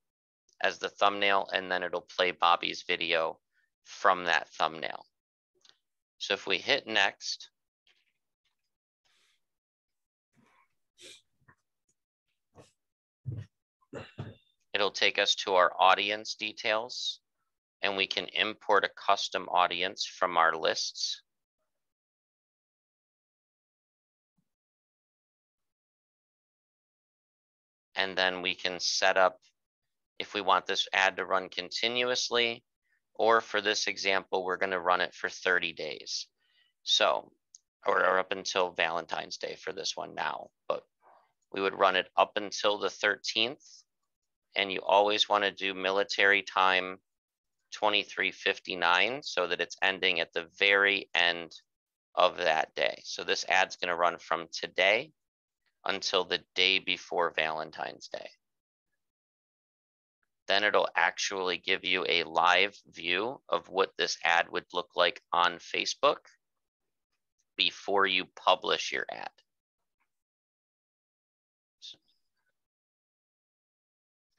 as the thumbnail, and then it'll play Bobby's video from that thumbnail. So if we hit next, it'll take us to our audience details, and we can import a custom audience from our lists. And then we can set up if we want this ad to run continuously, or for this example, we're going to run it for 30 days. So, or up until Valentine's Day for this one now, but we would run it up until the 13th. And you always want to do military time 23:59 so that it's ending at the very end of that day. So this ad's going to run from today until the day before Valentine's Day. Then it'll actually give you a live view of what this ad would look like on Facebook before you publish your ad.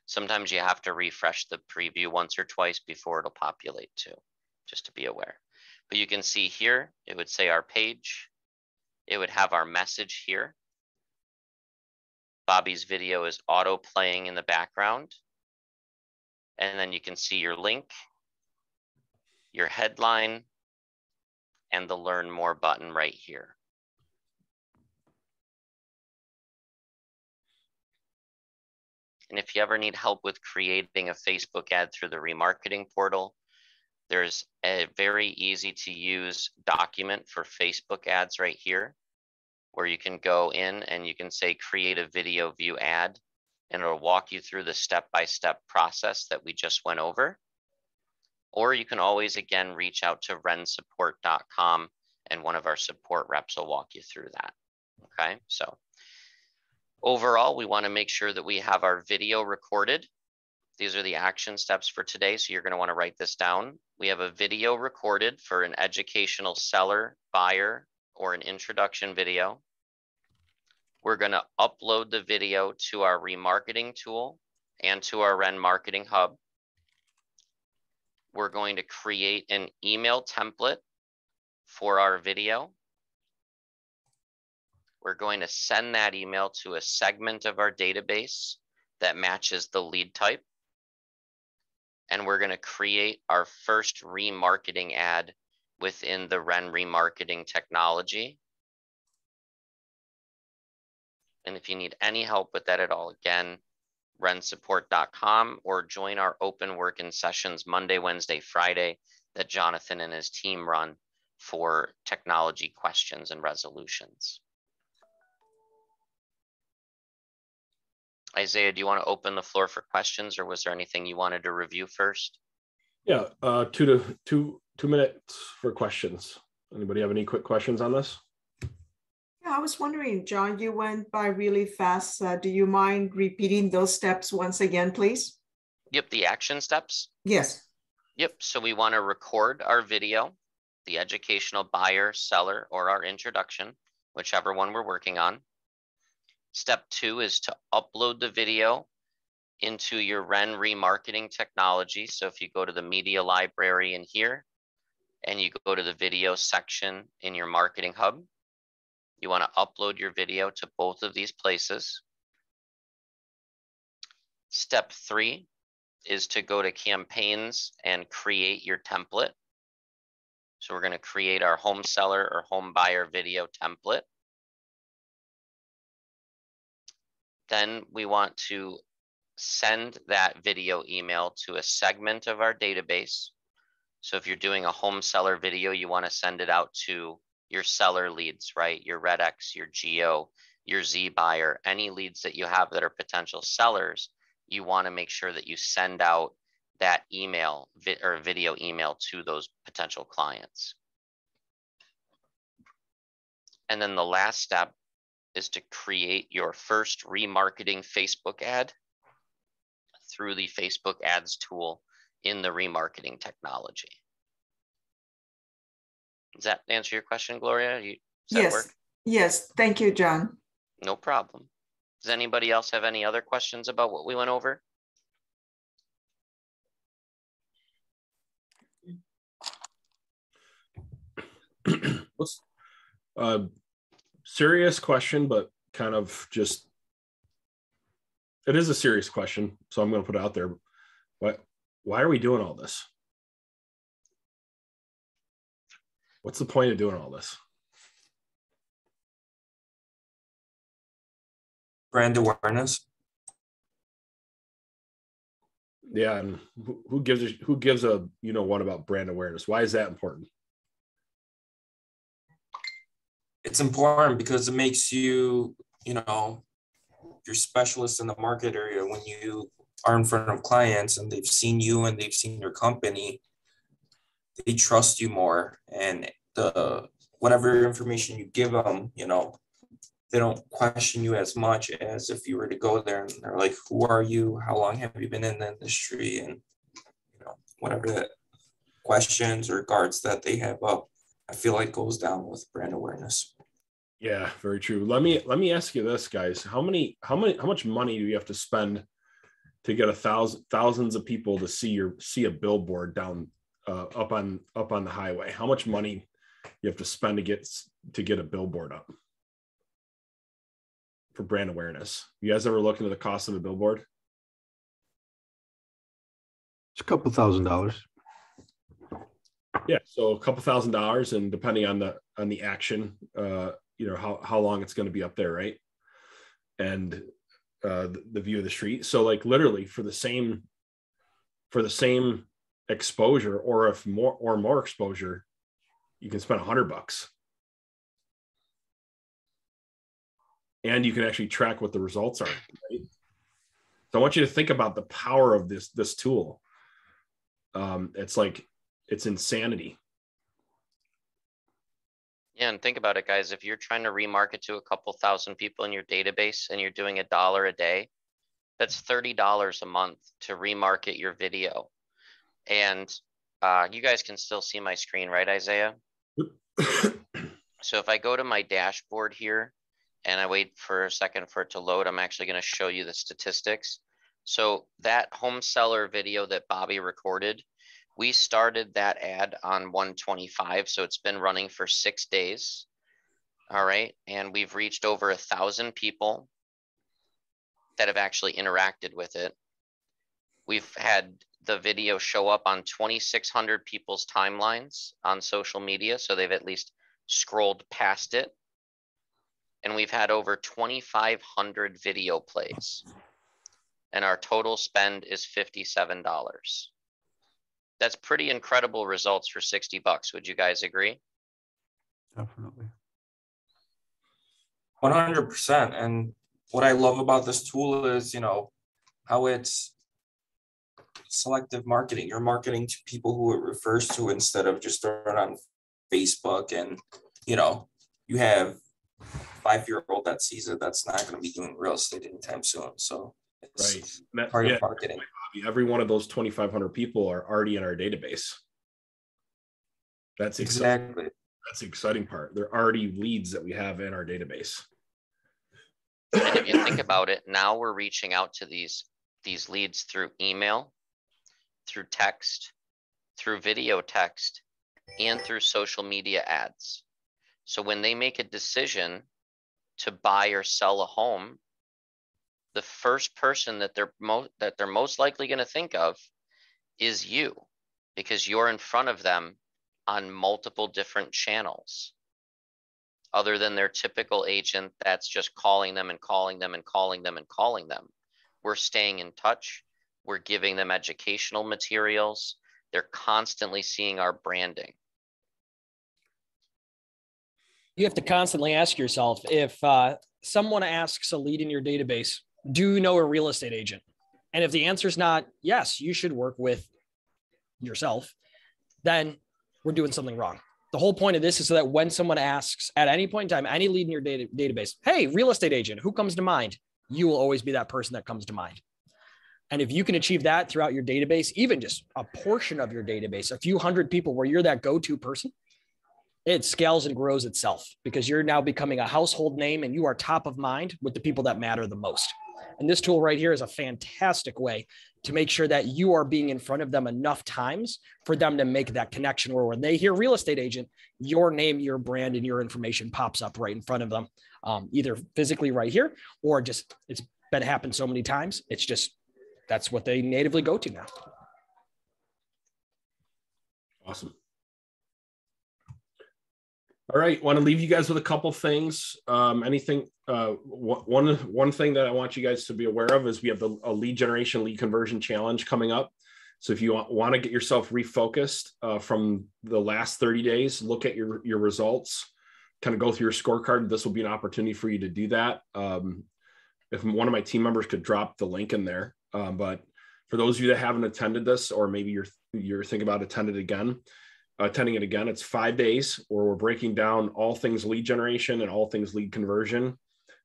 Sometimes you have to refresh the preview once or twice before it'll populate too, just to be aware. But you can see here, it would say our page. It would have our message here. Bobby's video is auto playing in the background. And then you can see your link, your headline, and the Learn More button right here. And if you ever need help with creating a Facebook ad through the remarketing portal, there's a very easy to use document for Facebook ads right here, where you can go in and you can say create a video view ad, and it'll walk you through the step-by-step process that we just went over. Or you can always, again, reach out to rensupport.com and one of our support reps will walk you through that. Okay, so overall, we want to make sure that we have our video recorded These are the action steps for today. So you're going to want to write this down. We have a video recorded for an educational seller, buyer, or an introduction video. We're going to upload the video to our remarketing tool and to our Ren Marketing Hub. We're going to create an email template for our video. We're going to send that email to a segment of our database that matches the lead type. And we're going to create our first remarketing ad within the Ren remarketing technology. And if you need any help with that at all, again, rensupport.com, or join our open work-in sessions Monday, Wednesday, Friday that Jonathan and his team run for technology questions and resolutions. Isaiah, do you want to open the floor for questions, or was there anything you wanted to review first? Yeah, 2 minutes for questions. Anybody have any quick questions on this? Yeah, I was wondering, John, you went by really fast. Do you mind repeating those steps once again, please? Yep, the action steps. Yes. Yep, so we want to record our video, the educational buyer, seller, or our introduction, whichever one we're working on. Step 2 is to upload the video into your Ren remarketing technology. So if you go to the media library in here and you go to the video section in your marketing hub, you want to upload your video to both of these places. Step 3 is to go to campaigns and create your template. So we're going to create our home seller or home buyer video template. Then we want to send that video email to a segment of our database. So if you're doing a home seller video, you want to send it out to your seller leads, right? Your RedX, your Geo, your Z buyer, any leads that you have that are potential sellers, you want to make sure that you send out that email or video email to those potential clients. And then the last step is to create your first remarketing Facebook ad through the Facebook ads tool in the remarketing technology. Does that answer your question, Gloria? Does that Yes. work? Yes. Thank you, John. No problem. Does anybody else have any other questions about what we went over? What's serious question, but kind of just, it is a serious question, so I'm going to put it out there. Why are we doing all this? What's the point of doing all this? Brand awareness. Yeah, and who gives a you know what about brand awareness? Why is that important? It's important because it makes you, you're specialist in the market area. When you are in front of clients and they've seen you and they've seen your company, they trust you more. And whatever information you give them, they don't question you as much as if you were to go there and they're like, who are you? How long have you been in the industry? And, whatever the questions or guards that they have up, I feel like goes down with brand awareness. Yeah, very true. Let me ask you this, guys. How much money do you have to spend to get thousands of people to see a billboard down up on the highway? How much money you have to spend to get a billboard up for brand awareness? You guys ever look into the cost of a billboard? It's a couple $1,000s. Yeah, so a couple $1,000s, and depending on the action, how long it's going to be up there, right? And the view of the street. So like literally for the same exposure, or if more exposure, you can spend $100, and you can actually track what the results are. Right? So I want you to think about the power of this tool. It's insanity. Yeah, and think about it, guys. If you're trying to remarket to a couple thousand people in your database and you're doing $1 a day, That's $30 a month to remarket your video. And you guys can still see my screen, right, Isaiah? So if I go to my dashboard here and I wait for a second for it to load, I'm actually going to show you the statistics. So that home seller video that Bobby recorded, we started that ad on 125. So it's been running for 6 days. All right. And we've reached over 1,000 people that have actually interacted with it. We've had the video show up on 2,600 people's timelines on social media. So they've at least scrolled past it. And we've had over 2,500 video plays. And our total spend is $57. That's pretty incredible results for $60. Would you guys agree? Definitely. 100%. And what I love about this tool is, you know, how it's selective marketing. You're marketing to people who it refers to instead of just throwing on Facebook. And, you know, you have a 5-year-old that sees it that's not going to be doing real estate anytime soon. So it's part of marketing. Every one of those 2,500 people are already in our database. That's exactly. That's the exciting part. They're already leads that we have in our database. And if you think about it, now we're reaching out to these leads through email, through text, through video text, and through social media ads. So when they make a decision to buy or sell a home, the first person that they're most likely going to think of is you, because you're in front of them on multiple different channels, other than their typical agent that's just calling them and calling them and calling them and calling them. We're staying in touch. We're giving them educational materials. They're constantly seeing our branding. You have to constantly ask yourself, if someone asks a lead in your database, do you know a real estate agent? And if the answer is not yes, you should work with yourself, then we're doing something wrong. The whole point of this is so that when someone asks at any point in time, any lead in your database, hey, real estate agent, who comes to mind? You will always be that person that comes to mind. And if you can achieve that throughout your database, even just a portion of your database, a few hundred people where you're that go-to person, it scales and grows itself because you're now becoming a household name and you are top of mind with the people that matter the most. And this tool right here is a fantastic way to make sure that you are being in front of them enough times for them to make that connection where when they hear real estate agent, your name, your brand, and your information pops up right in front of them, either physically right here or just it's been happened so many times. It's just, that's what they natively go to now. Awesome. All right, want to leave you guys with a couple things. Anything? One thing that I want you guys to be aware of is we have a lead generation, lead conversion challenge coming up. So if you want to get yourself refocused from the last 30 days, look at your results, kind of go through your scorecard. This will be an opportunity for you to do that. If one of my team members could drop the link in there, but for those of you that haven't attended this, or maybe you're thinking about attending it again, it's 5 days where we're breaking down all things lead generation and all things lead conversion,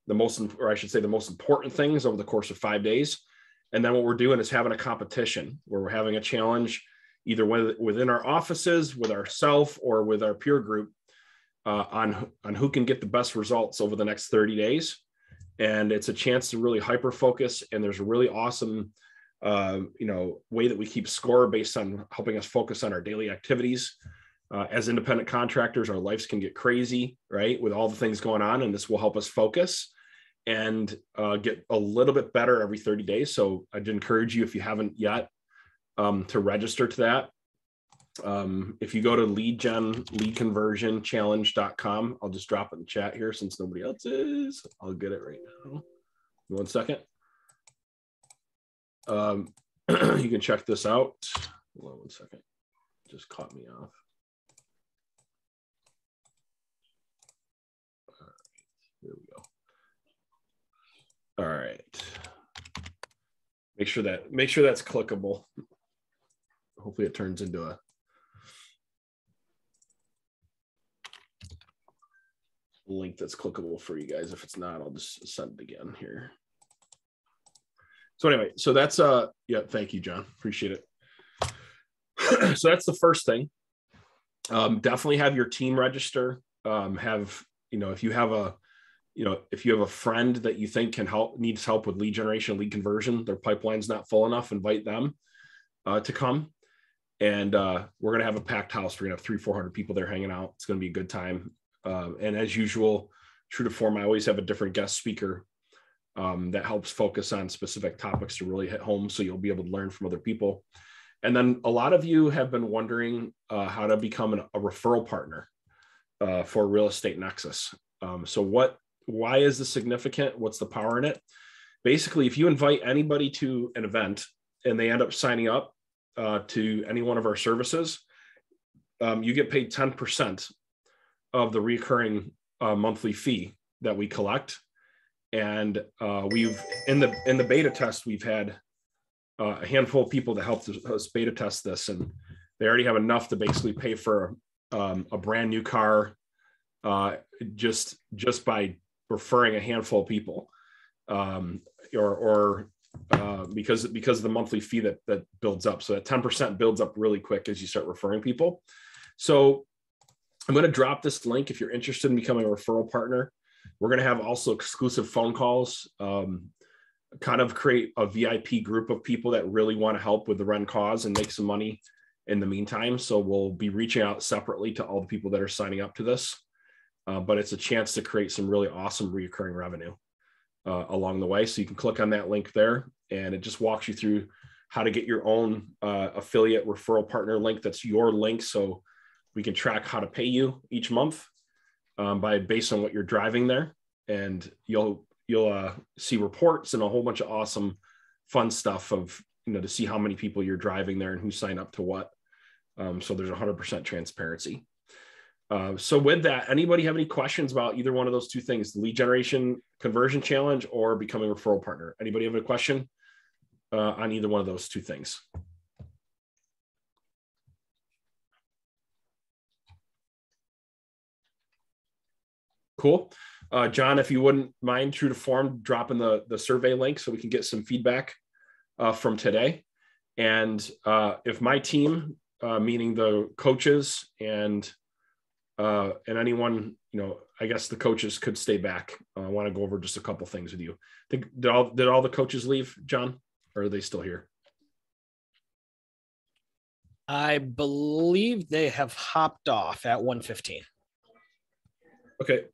the most important things over the course of 5 days. And then what we're doing is having a competition where we're having a challenge either within our offices, with ourselves, or with our peer group on who can get the best results over the next 30 days. And it's a chance to really hyper focus. And there's a really awesome way that we keep score based on helping us focus on our daily activities. As independent contractors, our lives can get crazy, right? With all the things going on, and this will help us focus and get a little bit better every 30 days. So I'd encourage you, if you haven't yet, to register to that. If you go to leadconversionchallenge.com, I'll just drop it in the chat here since nobody else is. I'll get it right now. 1 second. You can check this out. Hold on 1 second. Just caught me off. All right, here we go. All right. Make sure that's clickable. Hopefully it turns into a link that's clickable for you guys. If it's not, I'll just send it again here. So anyway, so that's yeah, thank you, John. Appreciate it. So that's the first thing. Definitely have your team register. Have, you know, if you have a, you know, if you have a friend that you think can help, needs help with lead generation, lead conversion, their pipeline's not full enough, invite them to come. And we're going to have a packed house. We're going to have 300-400 people there hanging out. It's going to be a good time. And as usual, true to form, I always have a different guest speaker that helps focus on specific topics to really hit home. So you'll be able to learn from other people. And then a lot of you have been wondering how to become a referral partner for Real Estate Nexus. So why is this significant? What's the power in it? Basically, if you invite anybody to an event and they end up signing up to any one of our services, you get paid 10% of the recurring monthly fee that we collect. And we've in the beta test, we've had a handful of people that helped us beta test this, and they already have enough to basically pay for a brand new car just by referring a handful of people, because of the monthly fee that builds up. So that 10% builds up really quick as you start referring people. So I'm going to drop this link if you're interested in becoming a referral partner. We're going to have also exclusive phone calls, kind of create a VIP group of people that really want to help with the Ren cause and make some money in the meantime. So we'll be reaching out separately to all the people that are signing up to this. But it's a chance to create some really awesome recurring revenue along the way. So you can click on that link there, and it just walks you through how to get your own affiliate referral partner link. That's your link. So we can track how to pay you each month based on what you're driving there. And you'll see reports and a whole bunch of awesome fun stuff of, you know, to see how many people you're driving there and who signed up to what. So there's 100% transparency. So with that, anybody have any questions about either one of those two things, the lead generation conversion challenge or becoming a referral partner? Anybody have a question on either one of those two things? Cool. John, if you wouldn't mind, true to form, dropping the survey link so we can get some feedback from today. And if my team, meaning the coaches and anyone, you know, I guess the coaches could stay back. I want to go over just a couple things with you. Did all the coaches leave, John, or are they still here? I believe they have hopped off at 1:15. Okay.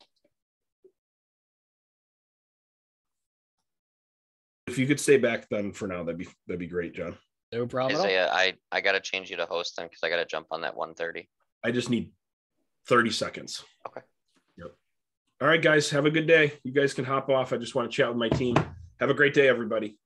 If you could stay back then for now, that'd be great, John. No problem. Isaiah, I got to change you to host then because I got to jump on that 1:30. I just need 30 seconds. Okay. Yep. All right, guys, have a good day. You guys can hop off. I just want to chat with my team. Have a great day, everybody.